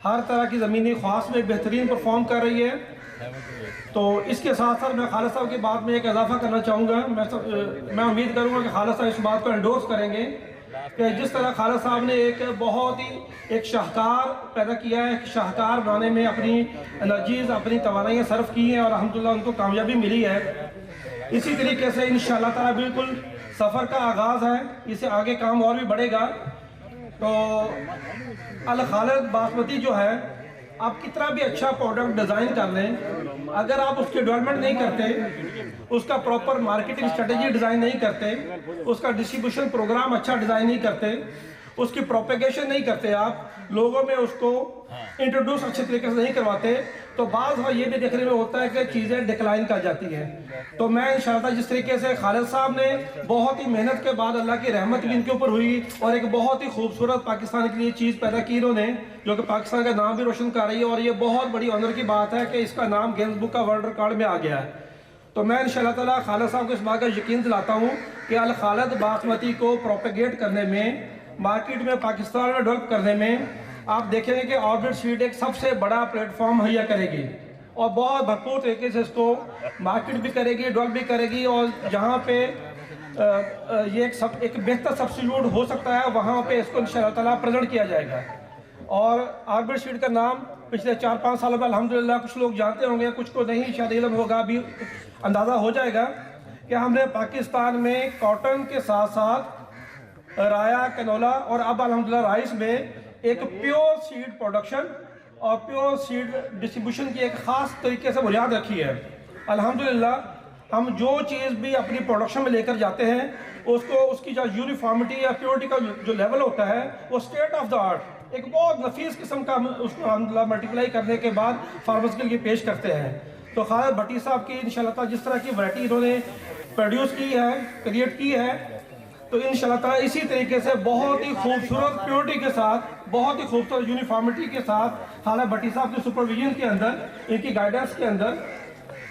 हर तरह की ज़मीनी ख्वास में बेहतरीन परफॉर्म कर रही है। तो इसके साथ साथ मैं खालिद साहब की बात में एक इजाफा करना चाहूँगा। मैं उम्मीद करूँगा कि खालिद साहब इस बात को एंडोर्स करेंगे कि जिस तरह खालिद साहब ने एक बहुत ही एक शाहकार पैदा किया है, शाहकार बनाने में अपनी एनर्जीज़, अपनी तवानाइयाँ सर्व की हैं और अल्हम्दुलिल्लाह उनको कामयाबी मिली है। इसी तरीके से इंशाअल्लाह ताला बिल्कुल सफ़र का आगाज़ है, इससे आगे काम और भी बढ़ेगा। तो अल खालिद बासमती जो है, आप कितना भी अच्छा प्रोडक्ट डिज़ाइन कर लें, अगर आप उसकी डेवलपमेंट नहीं करते, उसका प्रॉपर मार्केटिंग स्ट्रेटेजी डिज़ाइन नहीं करते, उसका डिस्ट्रीब्यूशन प्रोग्राम अच्छा डिज़ाइन नहीं करते, उसकी प्रोपेगेशन नहीं करते, आप लोगों में उसको इंट्रोड्यूस अच्छे तरीके से नहीं करवाते, तो बाज़ ये भी देखने में होता है कि चीज़ें डिक्लाइन कर जाती हैं। तो मैं इंशाअल्लाह जिस तरीके से खालिद साहब ने बहुत ही मेहनत के बाद अल्लाह की रहमत भी इनके ऊपर हुई और एक बहुत ही खूबसूरत पाकिस्तान के लिए चीज़ पैदा की इन्होंने, जो कि पाकिस्तान का नाम भी रोशन कर रही है, और ये बहुत बड़ी ऑनर की बात है कि इसका नाम गिनीज बुक का वर्ल्ड रिकॉर्ड में आ गया है। तो मैं इंशाअल्लाह ताला खालिद साहब को इस बात का यकीन दिलाता हूँ कि अल खालिद बासमती को प्रोपेगेट करने में, मार्केट में पाकिस्तान में डेवलप करने में, आप देखेंगे कि ऑर्बिट सीड एक सबसे बड़ा प्लेटफॉर्म मुहैया करेगी और बहुत भरपूर तरीके से इसको मार्केट भी करेगी, डेवलप भी करेगी, और जहाँ पे ये एक बेहतर सब्स्टिट्यूट हो सकता है वहाँ पे इसको इंशाअल्लाह ताला प्रेजेंट किया जाएगा। और ऑर्बिट सीड का नाम पिछले 4-5 सालों में अल्हम्दुलिल्लाह कुछ लोग जानते होंगे, कुछ को नहीं शायद इल्म होगा, अभी अंदाज़ा हो जाएगा कि हमने पाकिस्तान में कॉटन के साथ साथ राया, कैनोला और अब अल्हम्दुलिल्लाह राइस में एक प्योर सीड प्रोडक्शन और प्योर सीड डिस्ट्रीब्यूशन की एक ख़ास तरीके से बुनियाद रखी है। अल्हम्दुलिल्लाह हम जो चीज़ भी अपनी प्रोडक्शन में लेकर जाते हैं, उसको उसकी जो यूनिफॉर्मिटी या प्योरिटी का जो लेवल होता है, वो स्टेट ऑफ द आर्ट, एक बहुत नफीस किस्म का उसको अल्हम्दुलिल्लाह मल्टीप्लाई करने के बाद फार्मर्स के लिए पेश करते हैं। तो खालिद भट्टी साहब की इंशाअल्लाह जिस तरह की वैरायटी इन्होंने प्रोड्यूस की है, क्रिएट की है, तो इंशाअल्लाह इसी तरीके से बहुत ही खूबसूरत प्योरिटी के साथ, बहुत ही खूबसूरत यूनिफॉर्मिटी के साथ खालिद भट्टी साहब के सुपरविजन के अंदर, इनकी गाइडेंस के अंदर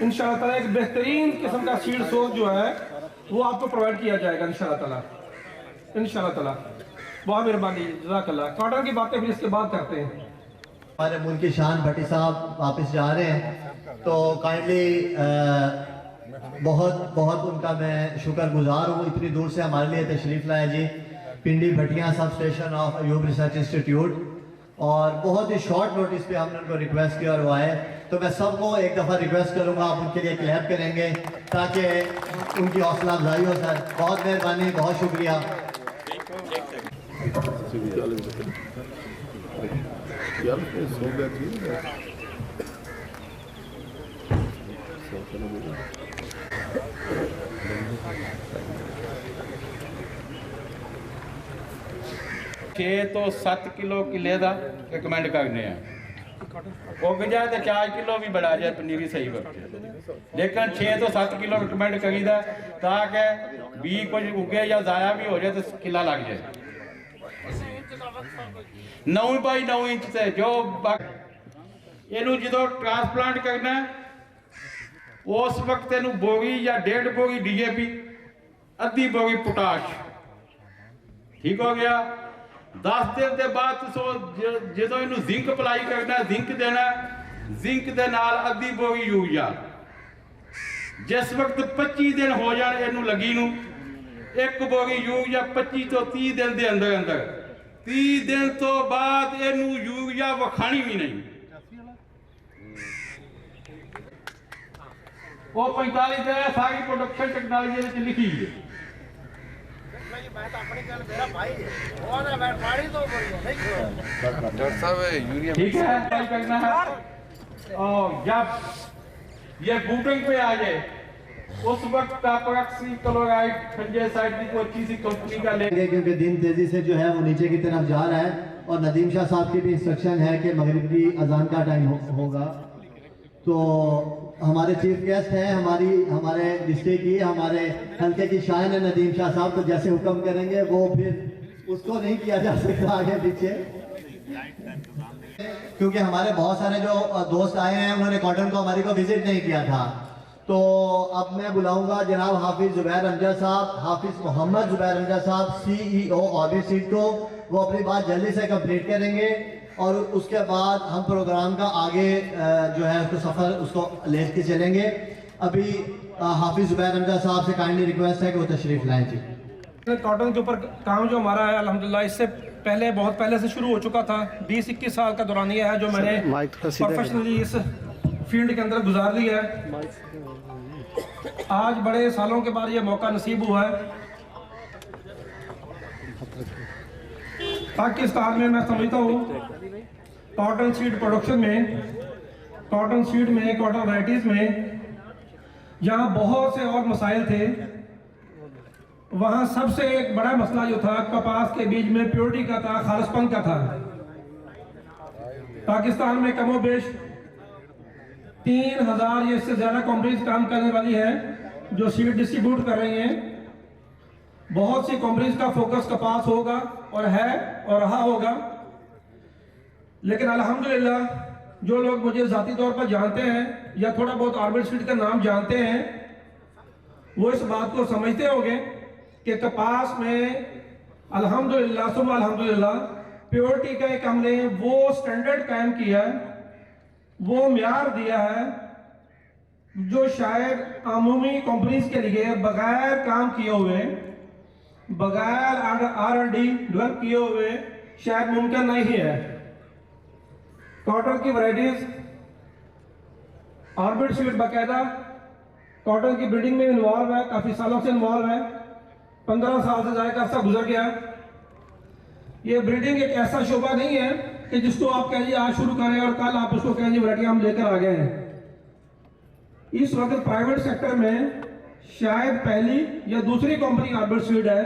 इंशाल्लाह ताला एक बेहतरीन किस्म का सीड सोर्स जो है वो आपको प्रोवाइड किया जाएगा इंशाल्लाह ताला। बहुत मेहरबानी, जज़ाकल्लाह। कॉटन की बातें फिर इसके बाद करते हैं। हमारे मुल्क की शान भट्टी साहब वापस जा रहे हैं, तो काइंडली बहुत बहुत उनका मैं शुक्रगुजार हूँ, इतनी दूर से हमारे लिए तशरीफ़ लाया जी। Pindi Bhattian sub station of Ayub research institute, और बहुत ही शॉर्ट नोटिस पे हमने उनको रिक्वेस्ट किया और वो आए। तो मैं सबको एक दफ़ा रिक्वेस्ट करूँगा, आप उनके लिए क्लैप करेंगे ताकि उनकी हौसला अफजाई हो। सर बहुत मेहरबानी, बहुत शुक्रिया। छे तो 7 किलो किले का रिकमेंड करने उग जाए तो 4 किलो भी बढ़ा जाए पनीरी सही वक्त, लेकिन 6 तो 7 किलो रिकमेंड करीदा ताकि भी कुछ उगे या ज़ाया भी हो जाए तो किला लग जाए। 9 बाई 9 इंच से जो इनू जो ट्रांसप्लांट करना उस वक्त इनू बोगी या 1.5 बोगी DAP, अद्धी बोगी पोटाश, ठीक हो गया। 10 दिन के बाद जो इनू जिंक अप्लाई करना, जिंक देना, जिंक दे नाल अद्धी बोगी यूरिया। जिस वक्त 25 दिन हो जाए इनू लगी नू, 1 बोगी यूरिया 25 तो 30 दिन के अंदर अंदर, 30 दिन तो बाद इनू यूरिया वखानी भी नहीं। वो 45 दिन सारी प्रोडक्शन टेक्नोलॉजी लिखी है। ठीक है, करना है। और जब ये बूटिंग पे आ जाए उस वक्त क्लोराइड फंजाइसाइड की कोई अच्छी सी कंपनी का लेंगे, क्योंकि दिन तेजी से जो है वो नीचे की तरफ जा रहा है। और नदीम शाह साहब की भी इंस्ट्रक्शन है कि मगरिब की अजान का टाइम होगा। तो हमारे चीफ गेस्ट हैं, हमारे डिस्ट्रिक्ट की, हमारे हल्के की शान है नदीम शाह साहब। तो जैसे हुक्म करेंगे वो फिर उसको नहीं किया जा सकता आगे पीछे, क्योंकि हमारे बहुत सारे जो दोस्त आए हैं उन्होंने कॉटन को हमारी को विजिट नहीं किया था। तो अब मैं बुलाऊंगा जनाब हाफिज जुबैर हमजा साहब, हाफिज मोहम्मद जुबैर हमजा साहब, CEO ऑर्बिट सीट को। वो अपनी बात जल्दी से कंप्लीट करेंगे और उसके बाद हम प्रोग्राम का आगे जो है उसको सफ़र उसको ले के चलेंगे। अभी हाफिज जुबैर हमजा साहब से काइंडली रिक्वेस्ट है कि वो तशरीफ़ लाएं जी। कॉटन के ऊपर काम जो हमारा है अल्हम्दुलिल्लाह इससे पहले बहुत पहले से शुरू हो चुका था। 20-21 साल का दौरानिया है जो मैंने प्रोफेशनली इस फील्ड के अंदर गुजार ली है। आज बड़े सालों के बाद ये मौका नसीब हुआ है। पाकिस्तान में मैं समझता हूँ कॉटन सीड प्रोडक्शन में, कॉटन सीड में, कॉटन वैराइटीज़ में जहाँ बहुत से और मसाइल थे, वहाँ सबसे एक बड़ा मसला जो था कपास के बीज में प्योरिटी का था, खालिसपन का था। पाकिस्तान में कमोबेश 3000 या इससे ज़्यादा कंपनीज काम करने वाली है जो सीड डिस्ट्रीब्यूट कर रही हैं। बहुत सी कंपनीज का फोकस कपास होगा और है और रहा होगा, लेकिन अल्हम्दुलिल्लाह जो लोग मुझे ज़ाती तौर पर जानते हैं या थोड़ा बहुत ऑर्बिट सीड का नाम जानते हैं वो इस बात को समझते होंगे कि कपास में अल्हम्दुलिल्लाह सुबह अल्हम्दुलिल्लाह प्योरिटी का एक हमने वो स्टैंडर्ड कायम किया है, वो म्यार दिया है जो शायद आमूमी कंपनीज के लिए बगैर काम किए हुए, बगैर R&D डेवलप किए हुए शायद मुमकिन नहीं है। कॉटन की वैरायटीज ऑर्बिट सीड बाकायदा कॉटन की ब्रीडिंग में इन्वॉल्व है, काफ़ी सालों से इन्वॉल्व है, 15 साल से ज़्यादा अर्सा गुजर गया। ये ब्रीडिंग एक ऐसा शोबा नहीं है कि जिसको आप कहेंगे आज शुरू करें और कल आप उसको कहेंगे वैरायटी हम लेकर आ गए हैं। इस वक्त प्राइवेट सेक्टर में शायद पहली या दूसरी कंपनी ऑर्बिट सीड है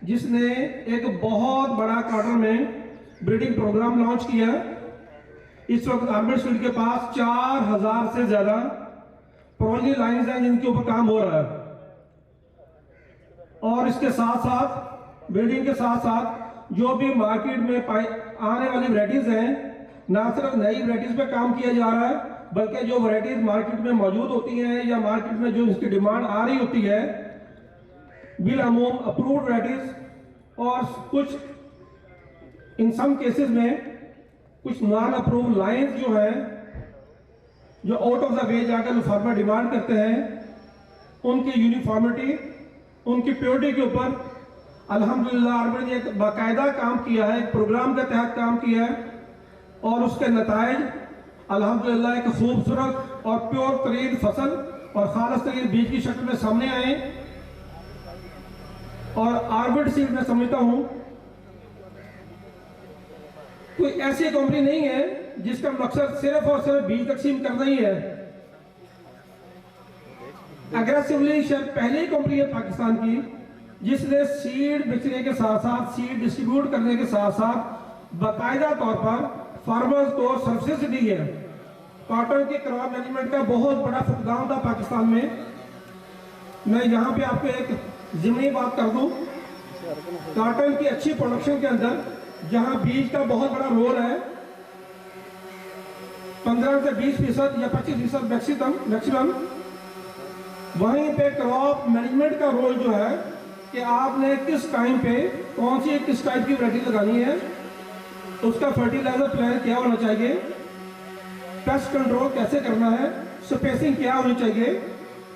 जिसने एक बहुत बड़ा कॉटन में ब्रीडिंग प्रोग्राम लॉन्च किया। इस वक्त ऑर्बिट सीड के पास 4000 से ज्यादा प्रोजेक्ट लाइन्स हैं जिनके ऊपर काम हो रहा है। और इसके साथ साथ ब्रीडिंग के साथ साथ जो भी मार्केट में आने वाली वैरायटीज हैं, ना सिर्फ नई वैरायटीज पे काम किया जा रहा है बल्कि जो वैरायटीज मार्केट में मौजूद होती हैं या मार्केट में जो इसकी डिमांड आ रही होती है बिलअमूम अप्रूव्ड वैरायटीज और कुछ इन सम केसेस में कुछ नॉन अप्रूव्ड लाइन्स जो है जो आउट ऑफ द वे जाकर जो फार्मर डिमांड करते हैं उनकी यूनिफॉर्मिटी उनकी प्योरिटी के ऊपर अल्हम्दुलिल्लाह आर्मी ने एक बाकायदा काम किया है, एक प्रोग्राम के तहत काम किया है और उसके नताइज अल्हम्दुलिल्लाह एक खूबसूरत और प्योर तरीन फसल और खालस तरीन बीज की शक्ल में सामने आए। और आर्बिड सीड में समझता हूं कोई ऐसी कंपनी नहीं है जिसका मकसद सिर्फ और सिर्फ बीज तकसीम करना ही है। अग्रेसिवली शायद पहली कंपनी है पाकिस्तान की जिसने सीड बेचने के साथ साथ सीड डिस्ट्रीब्यूट करने के साथ साथ बाकायदा तौर पर फार्मर्स को सर्विसेज दी है। कॉटन के क्रॉप मैनेजमेंट का बहुत बड़ा फुकदान था पाकिस्तान में। मैं यहाँ पे आपको एक ज़िमनी बात कर दूं, कॉटन की अच्छी प्रोडक्शन के अंदर जहाँ बीज का बहुत बड़ा रोल है 15 से 20% या 25% मैक्सिमम, वहीं पे क्रॉप मैनेजमेंट का रोल जो है कि आपने किस टाइम पे कौन सी किस टाइप की वैरायटी लगानी है, उसका फर्टिलाइजर प्लान क्या होना चाहिए, पेस्ट कंट्रोल कैसे करना है, स्पेसिंग क्या होनी चाहिए,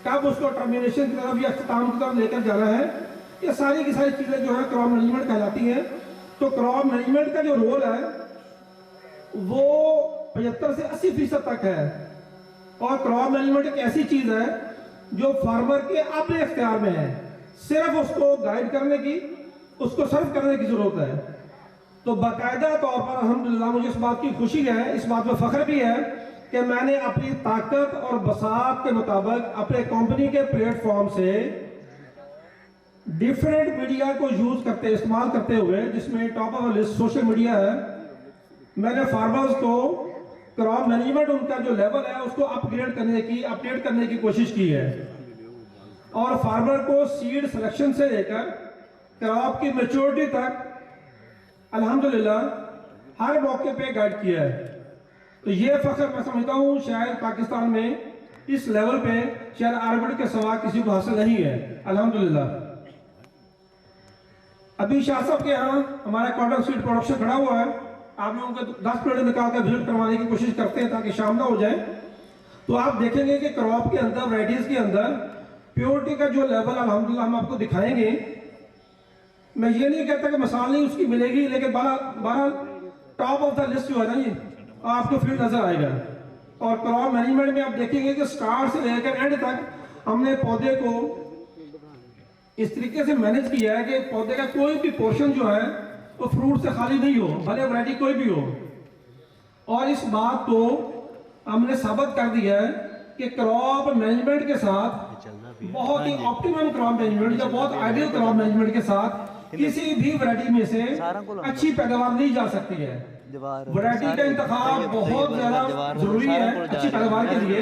कब उसको टर्मिनेशन की तरफ या अख्ताम की तरफ लेकर जाना है, ये सारी की सारी चीज़ें जो है क्रॉप मैनेजमेंट कहलाती हैं। तो क्रॉप मैनेजमेंट का जो रोल है वो 75 से 80% तक है। और क्रॉप मैनेजमेंट एक ऐसी चीज़ है जो फार्मर के अपने इख्तियार में है, सिर्फ उसको गाइड करने की, उसको सर्व करने की जरूरत है। तो बाकायदा तौर पर अल्हम्दुलिल्लाह मुझे इस बात की खुशी है, इस बात में फख्र भी है कि मैंने अपनी ताकत और बसात के मुताबिक अपने कंपनी के प्लेटफॉर्म से डिफरेंट मीडिया को यूज करते इस्तेमाल करते हुए, जिसमें top of list social media है, मैंने फार्मर्स को क्रॉप मैनेजमेंट उनका जो लेवल है उसको अपग्रेड करने की, अपडेट करने की कोशिश की है। और फार्मर को सीड सिलेक्शन से लेकर क्रॉप की मैच्योरिटी तक अल्हम्दुलिल्लाह हर मौके पे गाइड किया है। तो ये फख्र मैं समझता हूँ शायद पाकिस्तान में इस लेवल पे शायद आर्बिड के सवा किसी को हासिल नहीं है अल्हम्दुलिल्लाह। अभी शाह साहब के यहाँ हमारा कॉटन सीड प्रोडक्शन खड़ा हुआ है, आप लोगों को 10 मिनट निकाल कर विजिट करवाने की कोशिश करते हैं ताकि शाम ना हो जाए। तो आप देखेंगे कि क्रॉप के अंदर, वैराइटीज के अंदर प्योरिटी का जो लेवल अल्हम्दुलिल्लाह हम आपको दिखाएंगे। मैं ये नहीं कहता कि मिसाल नहीं उसकी मिलेगी, लेकिन बहरहाल टॉप ऑफ द लिस्ट जो है ना ये आपको फील्ड नजर आएगा। और क्रॉप मैनेजमेंट में आप देखेंगे कि स्टार्ट से लेकर एंड तक हमने पौधे को इस तरीके से मैनेज किया है कि पौधे का कोई भी पोर्शन जो है वो फ्रूट से खाली नहीं हो, भले वैरायटी कोई भी हो। और इस बात को हमने साबित कर दिया है कि क्रॉप मैनेजमेंट के साथ, बहुत ही ऑप्टिमम क्रॉप मैनेजमेंट या बहुत आइडियल क्रॉप मैनेजमेंट के साथ किसी भी वैरायटी में से अच्छी पैदावार नहीं जा सकती है। वैरायटी का इंतखाब बहुत ज्यादा जरूरी है अच्छी पैदावार के लिए,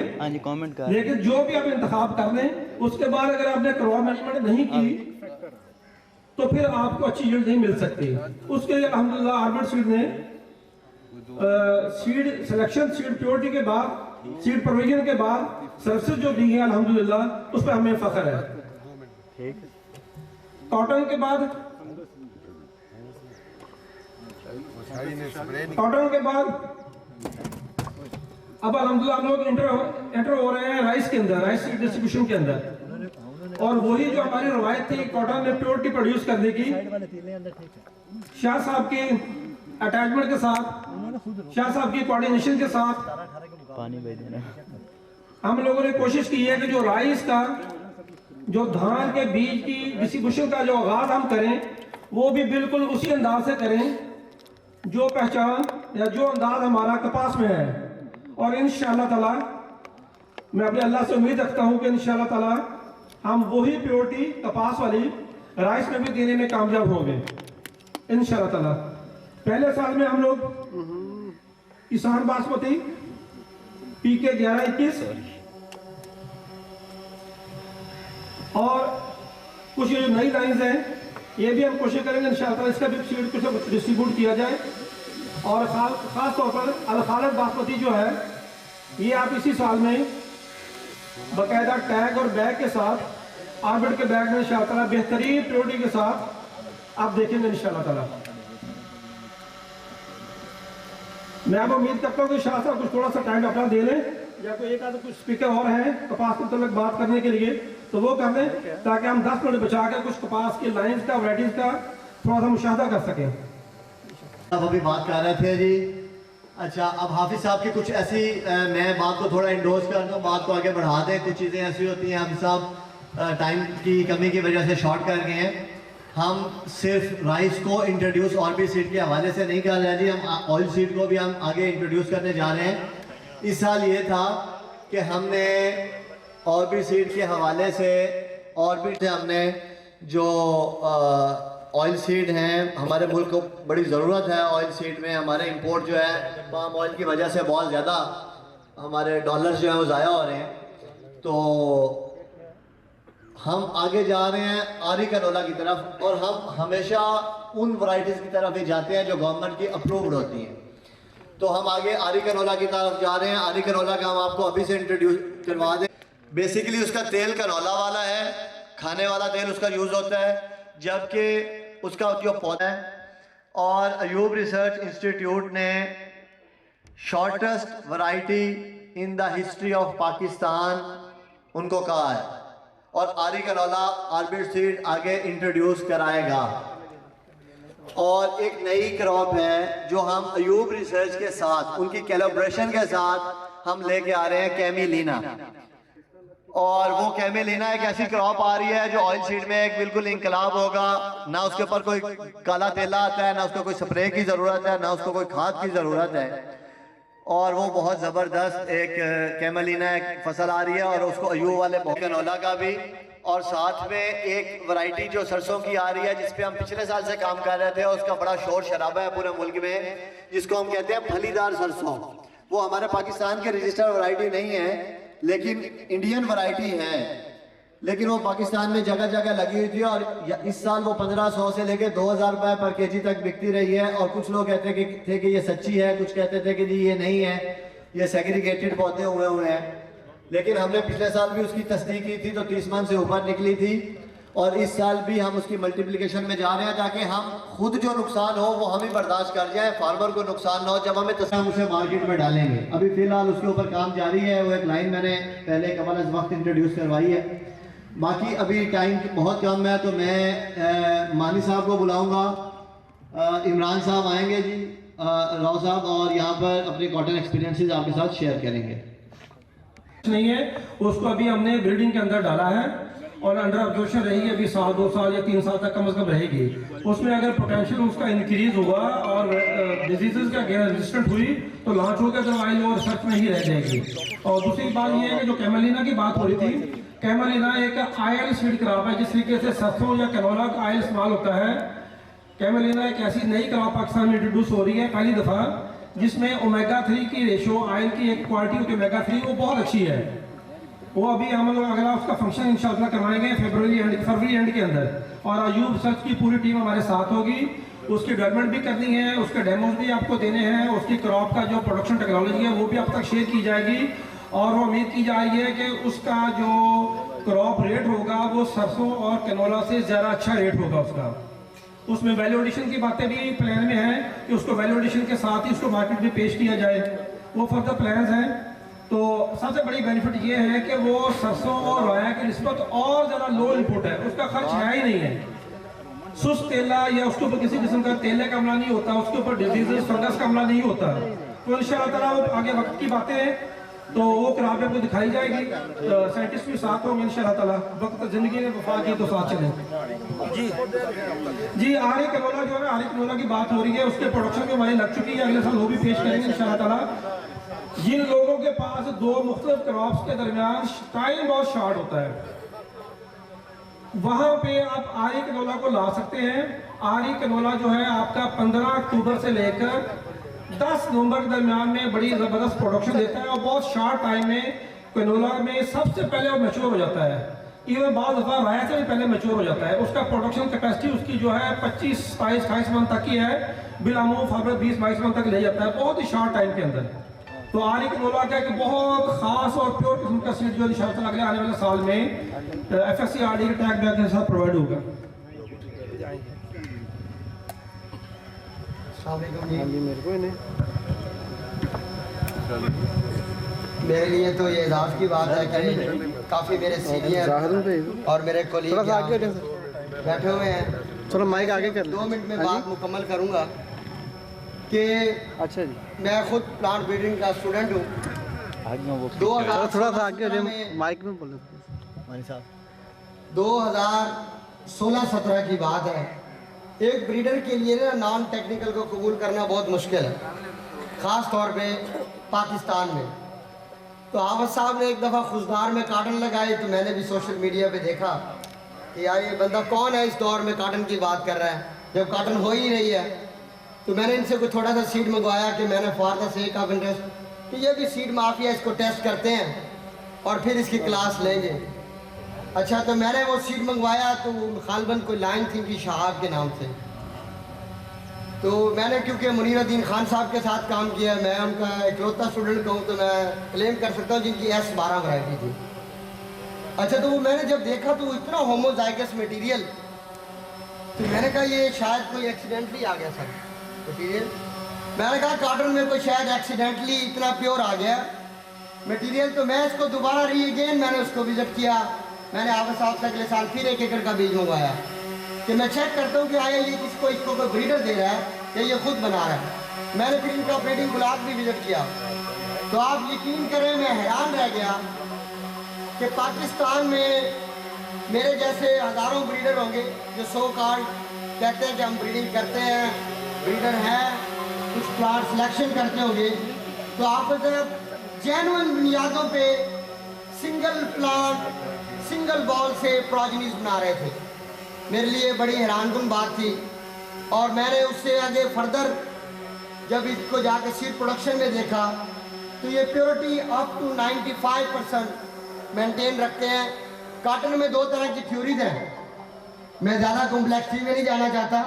लेकिन जो भी आप इंतखाब कर लें उसके बाद अगर आपने क्रॉप मैनेजमेंट नहीं की तो फिर आपको अच्छी यील्ड नहीं मिल सकती। उसके लिए अल्हम्दुलिल्लाह आर्बिड सीड ने सीड सिलेक्शन, सीड प्योरिटी के बाद, सीड प्रोविजन के बाद सर्विसेज जो दी है अल्हम्दुलिल्लाह उस पर हमें फख्र है। कॉटन के बाद अब अल्हम्दुलिल्लाह हम लोग एंटर हो रहे हैं राइस के अंदर, राइस सीड डिस्ट्रीब्यूशन के अंदर। और वही जो हमारी रवायत थी कॉटन में प्योरिटी प्रोड्यूस करने की, शाह साहब के अटैचमेंट के साथ, शाह साहब की कोऑर्डिनेशन के साथ हम लोगों ने कोशिश की है कि जो राइस का, जो धान के बीज की डिस्ट्रीब्यूशन का जो आगाज हम करें वो भी बिल्कुल उसी अंदाज से करें जो पहचान या जो अंदाज हमारा कपास में है। और इंशाअल्लाह ताला मैं अपने अल्लाह से उम्मीद रखता हूं कि इंशाअल्लाह ताला हम वही प्योरिटी कपास वाली राइस में भी देने में कामयाब होंगे इंशाअल्लाह ताला। पहले साल में हम लोग किसान बासमती PK 11-21 और कुछ ये जो नई लाइन्स हैं ये भी हम कोशिश करेंगे इंशाअल्लाह इसका भी सीड कुछ डिस्ट्रीब्यूट किया जाए। और खास तौर पर अल खालिद बासमती जो है ये आप इसी साल में बाकायदा टैग और बैग के साथ आर्बिट के बैग में इंशाअल्लाह बेहतरीन प्योरिटी के साथ आप देखेंगे इंशाअल्लाह। मैं अब उम्मीद करता हूँ कि शाह साहब कुछ थोड़ा सा टाइम अपना दे लें, या कोई एक आधा कुछ स्पीकर और है कपास के मतलब बात करने के लिए तो वो कर लें, ताकि हम 10 मिनट बचा कर कुछ कपास के लाइन्स का वैराइटीज का थोड़ा सा मुशाहदा कर सकें। अब अभी बात कर रहे थे जी। अच्छा, अब हाफिज साहब की कुछ ऐसी मैं बात को थोड़ा इंडोर्स कर दूँ, बात को आगे बढ़ा दें। कुछ चीज़ें ऐसी होती हैं, हाफिज साहब टाइम की कमी की वजह से शॉर्ट कर गए हैं। हम सिर्फ राइस को इंट्रोड्यूस और भी सीड के हवाले से नहीं कर रहे जी, हम ऑयल सीड को भी हम आगे इंट्रोड्यूस करने जा रहे हैं। इस साल ये था कि हमने और भी सीड के हवाले से और भी हमने जो ऑयल सीड हैं, हमारे मुल्क को बड़ी ज़रूरत है ऑयल सीड में। हमारे इंपोर्ट जो है पाम ऑयल की वजह से बहुत ज़्यादा हमारे डॉलर्स जो हैं वो ज़ाया हो रहे हैं। तो हम आगे जा रहे हैं आरी कैनोला की तरफ, और हम हमेशा उन वैरायटीज़ की तरफ ही जाते हैं जो गवर्नमेंट की अप्रूव्ड होती हैं। तो हम आगे आरी कैनोला की तरफ जा रहे हैं। आरी कैनोला का हम आपको अभी से इंट्रोड्यूस करवा दें। बेसिकली उसका तेल कैनोला वाला है, खाने वाला तेल उसका यूज़ होता है, जबकि उसका जो पौधा है, और अयूब रिसर्च इंस्टीट्यूट ने shortest variety in the history of Pakistan उनको कहा है, और आरी कैनोला आर्बिट सीड आगे इंट्रोड्यूस कराएगा। और एक नई क्रॉप है जो हम अयूब रिसर्च के साथ उनकी कोलैबोरेशन के साथ हम लेके आ रहे हैं, कैमिलीना। और वो कैमिलीना एक ऐसी क्रॉप आ रही है जो ऑयल सीड में एक बिल्कुल इंकलाब होगा। ना उसके ऊपर कोई काला तेला आता है, ना उसको कोई स्प्रे की ज़रूरत है, ना उसको कोई खाद की ज़रूरत है, और वो बहुत ज़बरदस्त एक कैमिलीना एक फसल आ रही है। और उसको अयूब वाले कैनोला का भी, और साथ में एक वैरायटी जो सरसों की आ रही है जिस पे हम पिछले साल से काम कर रहे थे, उसका बड़ा शोर शराबा है पूरे मुल्क में, जिसको हम कहते हैं फलीदार सरसों। वो हमारे पाकिस्तान के रजिस्टर्ड वैरायटी नहीं है, लेकिन इंडियन वैरायटी है, लेकिन वो पाकिस्तान में जगह जगह लगी हुई थी। और इस साल वो 1500 से लेके 2000 रुपये पर केजी तक बिकती रही है। और कुछ लोग कहते थे कि ये सच्ची है, कुछ कहते थे कि जी ये नहीं है, ये सेग्रीगेटेड पौधे हुए हैं। लेकिन हमने पिछले साल भी उसकी तस्दीक की थी तो 30 मन से ऊपर निकली थी, और इस साल भी हम उसकी मल्टीप्लिकेशन में जा रहे हैं, ताकि हम खुद जो नुकसान हो वो हम ही बर्दाश्त कर जाए, फार्मर को नुकसान ना हो। जब हमें हम उसे मार्केट में डालेंगे। अभी फिलहाल उसके ऊपर काम जारी है। वो एक लाइन मैंने पहले कबल वक्त इंट्रोड्यूस करवाई है। बाकी अभी टाइम बहुत कम है, तो मैं मानी साहब को बुलाऊंगा, इमरान साहब आएंगे जी, राव साहब, और यहाँ पर अपने कॉटन एक्सपीरियंसेस आपके साथ शेयर करेंगे। नहीं है, उसको अभी हमने ब्रीडिंग के अंदर डाला है और अंडर ऑब्जर्वेशन रहेगी अभी 1 2 साल या 3 साल तक कम से कम रहेगी। उसमें अगर पोटेंशियल उसका इंक्रीज हुआ और डिजीजेस का रेजिस्टेंट हुई तो लॉन्च होकर तो आयल और रिसर्च में ही रह जाएगी। और दूसरी बात ये है कि जो कैमिलीना की बात हो रही थी, कैमिलीना एक आयल सीड क्रॉप है, जिस तरीके से सरसों या कैनोला का आयल इस्तेमाल होता है। कैमिलीना एक ऐसी नई क्रॉप पाकिस्तान में इंट्रोड्यूस हो रही है पहली दफ़ा, जिसमें ओमेगा 3 की रेशो आयल की एक क्वालिटी होती है ओमेगा 3, वो बहुत अच्छी है। वो अभी हम लोग अगला उसका फंक्शन इंशाल्लाह करवाएंगे फरवरी एंड के अंदर, और अयूब सर्च की पूरी टीम हमारे साथ होगी। उसकी डेवलपमेंट भी करनी है, उसके डेमोज भी आपको देने हैं, उसकी क्रॉप का जो प्रोडक्शन टेक्नोलॉजी है वो भी आप तक शेयर की जाएगी। और वो उम्मीद की जा रही है कि उसका जो क्रॉप रेट होगा वो सरसों और कैनोला से ज़्यादा अच्छा रेट होगा उसका। उसमें वैल्यू एडिशन की बातें भी प्लान में है कि उसको वैल्यू एडिशन के साथ ही उसको मार्केट में पेश किया जाए, वो फर्दर प्लान्स हैं। तो सबसे बड़ी बेनिफिट ये है कि वो सरसों और रोया की निस्बत और ज़्यादा लो इनपुट है, उसका खर्च है ही नहीं है। सुस्त तेला या उसके ऊपर किसी किस्म का तेले का हमला नहीं होता, उसके ऊपर डिजीजेस फंगस का हमला नहीं होता। तो इंशाअल्लाह ताला वो आगे वक्त की बातें हैं, तो वो किताब आपको दिखाई जाएगी, साइंटिस्ट भी साथ होंगे इंशाअल्लाह ताला। वक्त जिंदगी में वफा की तो साथ चलें जी। आरी कैनोला जो है, आरी कैनोला की बात हो रही है, उसके प्रोडक्शन में हमारी लग चुकी है, अगले साल वो भी पेश करेंगे इंशाअल्लाह ताला। जिन लोगों के पास 2 मुख्तलिफ क्रॉप्स के दरमियान टाइम बहुत शॉर्ट होता है, वहां पे आप आरी कैनोला को ला सकते हैं। आरी कैनोला जो है आपका 15 अक्टूबर से लेकर 10 नवंबर के दरमियान में बड़ी ज़बरदस्त प्रोडक्शन देता है, और बहुत शॉर्ट टाइम में कैनोला में सबसे पहले वो मैच्योर हो जाता है। इवन बाद दफ़ा राया से भी पहले मैच्योर हो जाता है। उसका प्रोडक्शन कैपेसिटी उसकी जो है 25 22 28 मन तक की है, बिलामो फार्मर 20 22 मन तक ले जाता है, बहुत ही शॉर्ट टाइम के अंदर। तो आने की बोला क्या कि बहुत खास और प्योर किस्म का सीड जो इंशाअल्लाह अगले आने वाले साल में FSC RD के टैग बैग के साथ प्रोवाइड होगा। मेरे लिए तो ये एजाज़ की बात है कि काफ़ी मेरे सीनियर और मेरे कोलीग बैठे हुए हैं। चलो माइक आगे कर 2 मिनट में बात मुकम्मल करूँगा कि अच्छा जी, मैं खुद प्लांट ब्रीडिंग का स्टूडेंट हूँ। 2000 थोड़ा सा आगे माइक में बोलो। 2016-17 की बात है। एक ब्रीडर के लिए ना नॉन टेक्निकल को कबूल करना बहुत मुश्किल है, ख़ास तौर पे पाकिस्तान में। तो हाफिज साहब ने एक दफ़ा खुशदार में काटन लगाई, तो मैंने भी सोशल मीडिया पे देखा कि यार ये बंदा कौन है इस दौर में काटन की बात कर रहा है, जब काटन हो ही रही है। तो मैंने इनसे कोई थोड़ा सा सीड मंगवाया कि मैंने for the sake of interest कि ये भी सीड माफिया, इसको टेस्ट करते हैं और फिर इसकी क्लास लेंगे। अच्छा, तो मैंने वो सीड मंगवाया, तो खालबन कोई लाइन थी कि शहाब के नाम से। तो मैंने क्योंकि मुनीरुद्दीन खान साहब के साथ काम किया, मैं उनका इकलौता स्टूडेंट कहूँ तो मैं क्लेम कर सकता हूँ जिनकी S12 वैरायटी थी। अच्छा, तो वो मैंने जब देखा तो वो इतना होमोजाइगस मटेरियल, तो मैंने कहा ये शायद कोई एक्सीडेंटली आ गया सर मटेरियल। मैंने कहा कॉटन में कोई शायद एक्सीडेंटली इतना प्योर आ गया मटेरियल। तो मैं इसको दोबारा मैंने उसको विजिट किया। मैंने हाफिज साहब से अगले साल फिर 1 एकड़ का बीज मंगवाया कि मैं चेक करता हूँ कि आया ये इसको कोई ब्रीडर दे रहा है या ये खुद बना रहा है। मैंने फिर इनका ब्रीडिंग ब्लॉक भी विजिट किया। तो आप यकीन करें, मैं हैरान रह गया कि पाकिस्तान में मेरे जैसे हज़ारों ब्रीडर होंगे जो सो कॉल्ड कहते हैं कि हम ब्रीडिंग करते हैं, ब्रीडर हैं, कुछ प्लांट सिलेक्शन करते होंगे। तो आप जेन्युइन बुनियादों पे सिंगल प्लांट सिंगल बॉल से प्रोजेनीज बना रहे थे। मेरे लिए बड़ी हैरानकुन बात थी। और मैंने उससे आगे फर्दर जब इसको जाकर सीड प्रोडक्शन में देखा तो ये प्योरिटी अप टू 95% मेंटेन रखते हैं। कॉटन में 2 तरह की थ्योरीज हैं, मैं ज़्यादा कॉम्प्लेक्सिटी में नहीं जाना चाहता।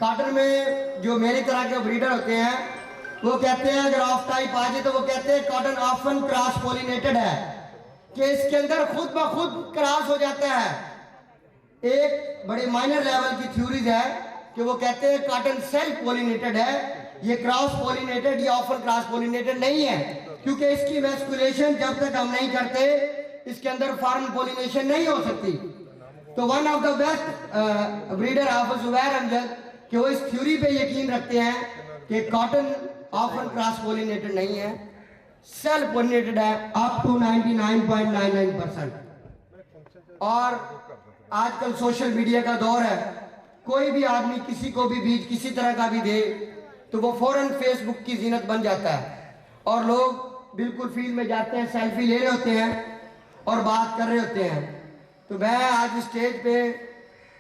कॉटन में जो मेरी तरह के ब्रीडर होते हैं वो कहते हैं, अगर ऑफ टाइप आ जाए तो वो कहते हैं कॉटन ऑफन क्रॉस पॉलिनेटेड है, कि इसके अंदर खुद ब खुद क्रॉस हो जाता है। एक बड़े माइनर लेवल की थ्योरीज है कि वो कहते हैं कॉटन सेल्फ पॉलिनेटेड है, ये क्रॉस पॉलिनेटेड या ऑफन क्रॉस पॉलिनेटेड नहीं है, क्योंकि इसकी मैस्कुलेशन जब तक हम नहीं करते इसके अंदर फॉरेन पॉलिनेशन नहीं हो सकती। तो one of the best breeder Hafiz Zubair Amjad कि वो इस थ्योरी पे यकीन रखते हैं कि कॉटन ऑफन क्रॉस पॉलिनेटेड नहीं है, सेल्फ पॉलिनेटेड है अप टू 99.99%। और आजकल सोशल मीडिया का दौर है, कोई भी आदमी किसी को भी बीज किसी तरह का भी दे तो वो फौरन फेसबुक की जीनत बन जाता है और लोग बिल्कुल फील्ड में जाते हैं, सेल्फी ले रहे होते हैं और बात कर रहे होते हैं। तो मैं आज स्टेज पे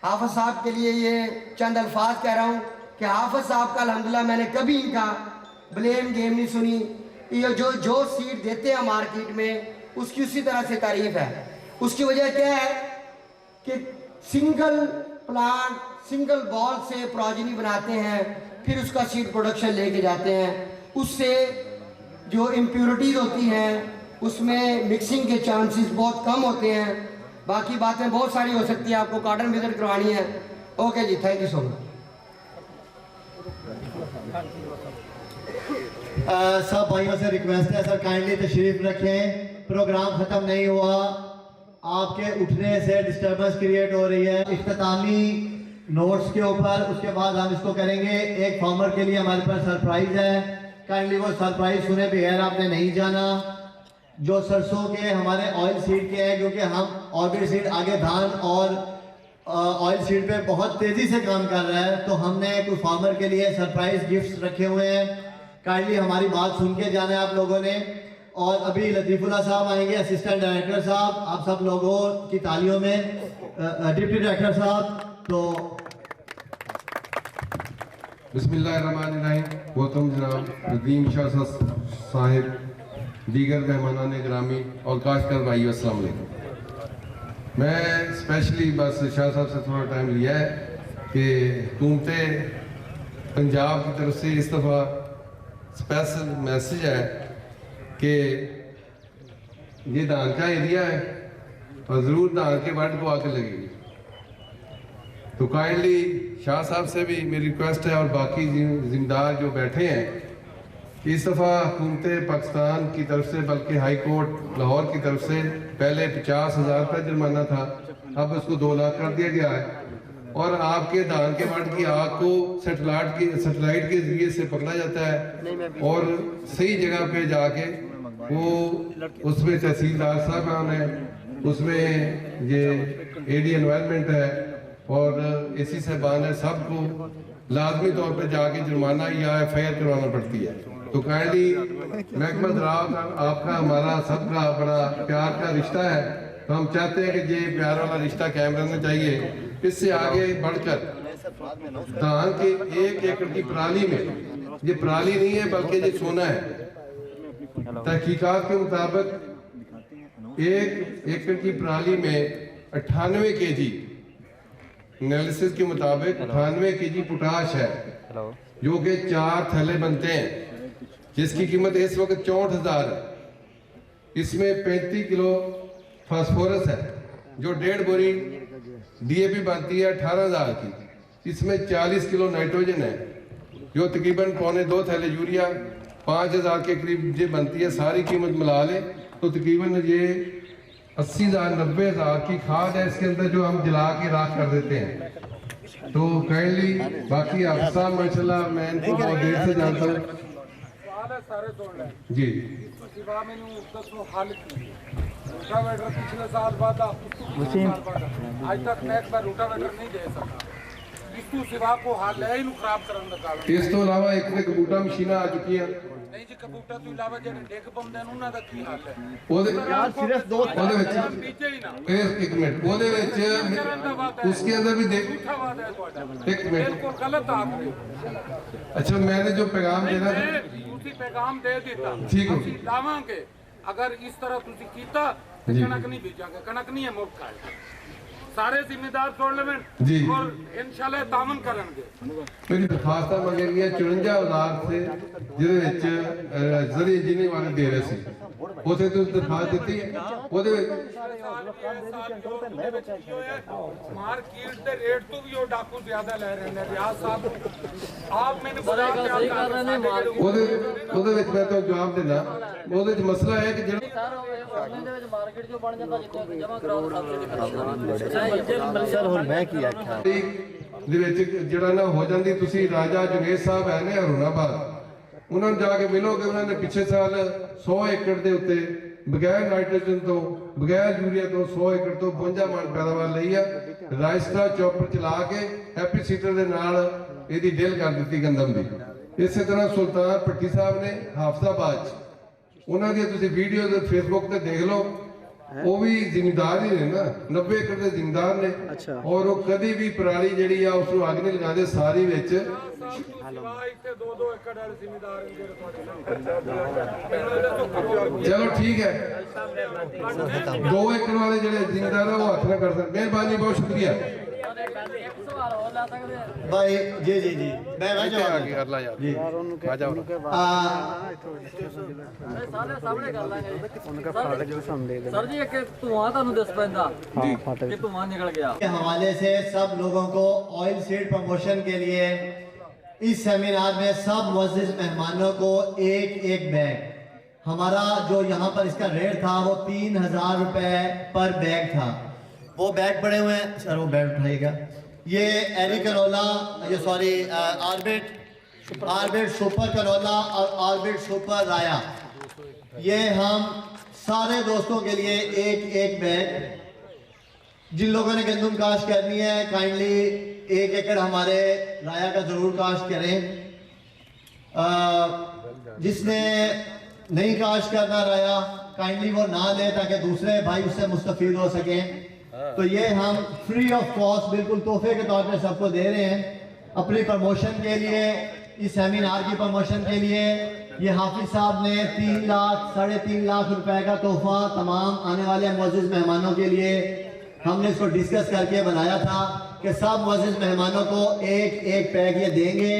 हाफिज साहब के लिए ये चंद अल्फाज कह रहा हूँ कि हाफिज साहब का अल्हम्दुलिल्लाह मैंने कभी इनका ब्लेम गेम नहीं सुनी। ये जो सीट देते हैं मार्केट में उसकी उसी तरह से तारीफ है। उसकी वजह क्या है कि सिंगल प्लांट सिंगल बॉल से प्रोजेनी बनाते हैं, फिर उसका सीड प्रोडक्शन लेके जाते हैं, उससे जो इम्प्योरिटीज होती हैं उसमें मिक्सिंग के चांसेस बहुत कम होते हैं। बाकी बातें बहुत सारी हो सकती है, आपको कॉटन विजिट करवानी है। Okay ji, thank you so much. सब भाइयों से रिक्वेस्ट है सर काइंडली तशरीफ रखें, प्रोग्राम ख़त्म नहीं हुआ, आपके उठने से डिस्टर्बेंस क्रिएट हो रही है। इख्तितामी नोट्स के ऊपर उसके बाद हम इसको करेंगे। एक फार्मर के लिए हमारे पास सरप्राइज है, काइंडली वो सरप्राइज सुने बगैर आपने नहीं जाना। जो सरसों के हमारे ऑयल सीड के हैं, क्योंकि हम ऑर्बिट सीड आगे धान और ऑयल सीड पे बहुत तेज़ी से काम कर रहा है, तो हमने कुछ फार्मर के लिए सरप्राइज गिफ्ट्स रखे हुए हैं। काइंडली हमारी बात सुन के जाना है आप लोगों ने। और अभी लतीफुल्लाह साहब आएंगे, असिस्टेंट डायरेक्टर साहब, आप सब लोगों की तालियों में डिप्टी डायरेक्टर साहब। तो बिस्मिल्लाहिर्रहमानिर्रहीम। गौतम जनाब, नदीम शाह साहिब, दीगर मेहमानान ग्रामी और काश्तकार भाई, अस्सलाम वालेकुम। मैं स्पेशली बस शाह साहब से थोड़ा टाइम लिया है कि हुकूमत पंजाब की तरफ से इस दफ़ा स्पेशल मैसेज है कि ये धान का एरिया है और ज़रूर धान के वट को आके लगेगी। तो काइंडली शाह साहब से भी मेरी रिक्वेस्ट है और बाकी जिम्मेदार जो बैठे हैं, इस दफ़ा हुकूमत पाकिस्तान की तरफ से, बल्कि हाई कोर्ट लाहौर की तरफ से पहले 50,000 का जुर्माना था, अब उसको 2 लाख कर दिया गया है। और आपके धान के वट की आग को सैटेलाइट के जरिए से पकड़ा जाता है और सही जगह पे जाके वो उसमें तहसीलदार साहब है, उसमें ये AD एनवायरनमेंट है और AC साहबान है, सबको लाजमी तौर पे जाके जुर्माना या FIR करवाना पड़ती है। तो काइंडली महकमा ज़राअत आपका हमारा सबका बड़ा प्यार का रिश्ता है, तो हम चाहते हैं कि ये प्यार वाला रिश्ता कायम रहना चाहिए। इससे आगे बढ़कर धान के 1 एकड़ की पराली में, ये पराली नहीं है बल्कि ये सोना है। तहकीकात के मुताबिक 1 एकड़ की पराली में 98 kg, एनालिसिस के मुताबिक 98 kg पोटाश है, जो कि 4 थैले बनते हैं, जिसकी कीमत इस वक्त 64,000 है। इसमें 35 किलो फास्फोरस है, जो 1.5 बोरी DAP बनती है 18,000 की। इसमें 40 किलो नाइट्रोजन है, जो तकरीबन 1.25 थैले यूरिया 5,000 के करीब ये बनती है। सारी कीमत मिला ले तो तकरीबन ये 80,000 90,000 की खाद है इसके अंदर, जो हम जला के राख कर देते हैं। तो काइंडली बाकी आप साहब माशाल्लाह मैं इनको बहुत देर से जानता हूँ जी। पिछले साल बाद आज तक मैं एक बार रोटावेटर नहीं दे सकता। इस सिवा को हाल है ही खराब करने लगा। इस तो अलावा एक कबूटा मशीना आ चुकी है। नहीं जी, कबूटा तो इलावा जेडे डेग बंदे ने उन्हां दा की हाल है। ਉਹਦੇ यार सिर्फ 2 ਉਹਦੇ ਵਿੱਚ बीजे ही ना एक मिनट ਉਹਦੇ ਵਿੱਚ उसके अंदर भी देख झूठा वादा है ਤੁਹਾਡਾ, एक मिनट। बिल्कुल गलत आख रहे हो। अच्छा मैंने जो पैगाम देना था ਤੁਸੀਂ ਪੈगाम ਦੇ ਦਿੱਤਾ, ठीक है। ਅਸੀਂ ਲਾਵਾਂਗੇ। अगर इस तरह ਤੁਸੀਂ ਕੀਤਾ तो जी। कनक नहीं बेचांगे। कनक नहीं है मुल्क का, सारे जिम्मेदार छोड़ लेवे जी। और इंशाल्लाह तामन करेंगे। मेरी दरखास्त मंगे गई 54,000 से ਜਿਹਦੇ ਵਿੱਚ ਜ਼ਰੀ ਇੰਜੀਨੀਅਰਿੰਗ ਵਾਲੇ ਦੇ ਰਹੇ ਸੀ, ਉਥੇ ਤੁਸੀਂ ਦਰਖਾਸਤ ਦਿੱਤੀ ਹੈ ਉਹਦੇ ਵਿੱਚ मार्केट के रेट तो भी वो डाकू ज्यादा ले रहे हैं। रियाज साहब आप मैंने ਉਹਦੇ ਵਿੱਚ ਮੈਂ ਤੁਹਾਨੂੰ ਜਵਾਬ ਦਿੰਦਾ। ਉਹਦੇ ਵਿੱਚ ਮਸਲਾ ਹੈ ਕਿ ਜਿਹੜਾ मार्केट जो बन जाता जितने जमा कराओ सर हुन मैं की आख्या ਦੇ ਵਿੱਚ ਜਿਹੜਾ ਨਾ ਹੋ ਜਾਂਦੀ, ਤੁਸੀਂ ਰਾਜਾ ਜੁਗੇਸ਼ ਸਾਹਿਬ ਹੈ ਨੇ ਹਰੂਨਾਬਾਦ, ਉਹਨਾਂ ਨੂੰ ਜਾ ਕੇ ਮਿਲੋਗੇ। ਉਹਨਾਂ ਨੇ ਪਿਛਲੇ ਸਾਲ 100 ਏਕੜ ਦੇ ਉੱਤੇ ਬਗੈਰ ਨਾਈਟ੍ਰੋਜਨ ਤੋਂ, ਬਗੈਰ ਯੂਰੀਆ ਤੋਂ 100 ਏਕੜ ਤੋਂ 52 ਮਣ ਪੈਦਾਵਾਰ ਲਈ ਆ। ਰਾਇਸਟਾ ਚੌਪਰ ਚਲਾ ਕੇ ਹੈਪੀ ਸੀਟਰ ਦੇ ਨਾਲ ਇਹਦੀ ਡਿਲ ਕਰ ਦਿੱਤੀ ਗੰਦਮ ਦੀ। ਇਸੇ ਤਰ੍ਹਾਂ ਸੁਲਤਾਨ ਭੱਟੀ ਸਾਹਿਬ ਨੇ ਹਾਫਜ਼ਾਬਾਦ 'ਚ, ਉਹਨਾਂ ਦੀਆਂ ਤੁਸੀਂ ਵੀਡੀਓ ਤੇ ਫੇਸਬੁੱਕ ਤੇ ਦੇਖ ਲਓ, ਉਹ ਵੀ ਜ਼ਿਮੀਂਦਾਰ ਹੀ ਨੇ ਨਾ, 90 ਏਕੜ ਦੇ ਜ਼ਿਮੀਂਦਾਰ ਨੇ। ਔਰ ਉਹ ਕਦੀ ਵੀ ਪਰਾਲੀ ਜਿਹੜੀ ਆ ਉਸ ਨੂੰ ਅੱਗ ਨਹੀਂ ਲਗਾਉਂਦੇ, ਸਾਰੀ ਵਿੱਚ। चलो ठीक है, 2 एकड़ वाले ਜਿਹੜੇ ਜ਼ਿਮੀਂਦਾਰ ਆ ਉਹ ਹੱਥ ਨਾ ਕਰ ਸਕਦੇ। ਮਿਹਰਬਾਨੀ, बहुत शुक्रिया भाई। जी जी जी मैं अगला यार जी आ जाओ। सामने कर लांगे सर जी। एक धुआं ਤੁਹਾਨੂੰ ਦਿਸ ਪੈਂਦਾ कि धुआं निकल गया। के हवाले से सब लोगों को ऑयल सीड प्रमोशन के लिए इस सेमिनार में सब मुअज़्ज़िज़ मेहमानों को एक बैग, हमारा जो यहाँ पर इसका रेट था वो 3,000 रुपए पर बैग था। वो बैग पड़े हुए हैं सर, वो बैग उठाइएगा। ये एरी कनोला, ये सॉरी आर्बिट सुपर कनोला और आर्बिट सुपर राया, ये हम सारे दोस्तों के लिए एक बैग। जिन लोगों ने गंदम काश्त करनी है काइंडली 1 एकड़ हमारे राया का ज़रूर काश्त करें। जिसने नहीं काश्त करना राया काइंडली वो ना ले, ताकि दूसरे भाई उससे मुस्तफीद हो सकें। तो ये हम फ्री ऑफ कॉस्ट बिल्कुल तोहफे के तौर पे सबको दे रहे हैं अपनी प्रमोशन के लिए, इस सेमिनार की प्रमोशन के लिए। ये हाफिज साहब ने 3 लाख 3.5 लाख रुपए का तोहफा तमाम आने वाले मुअज़्ज़िज़ मेहमानों के लिए हमने इसको डिस्कस करके बनाया था कि सब मुअज़्ज़िज़ मेहमानों को एक पैक ये देंगे।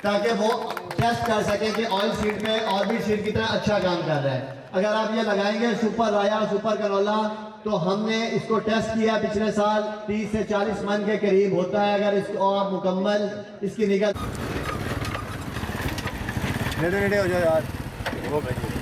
ताकि वो टेस्ट कर सकें कि ऑयल सीड में ऑर्बिट सीड की तरह अच्छा काम कर रहा है। अगर आप ये लगाएंगे सुपर राया और सुपर कनोला, तो हमने इसको टेस्ट किया पिछले साल 30 से 40 मन के करीब होता है। अगर इसको आप मुकम्मल इसकी निगह नेड़े हो जाओ यार, वो भाई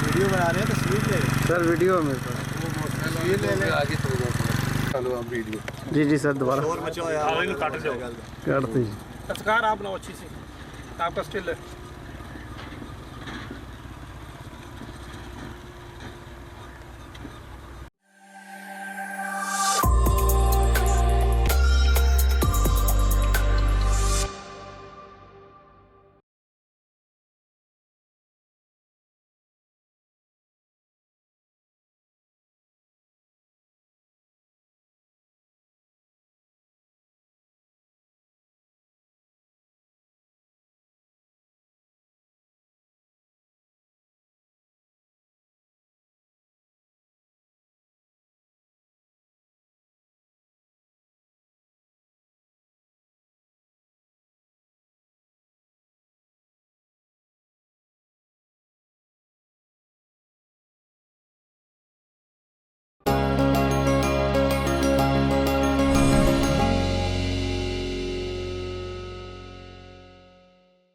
वीडियो बना रहे हैं, तस्वीर ले सर वीडियो मेरे पास तस्वीर ले लें। आगे चलो आप वीडियो जी सर दोबारा और मचो यार, काट जाओ करते जी तस्कार आप बनाओ अच्छी सी, आपका स्टिल है।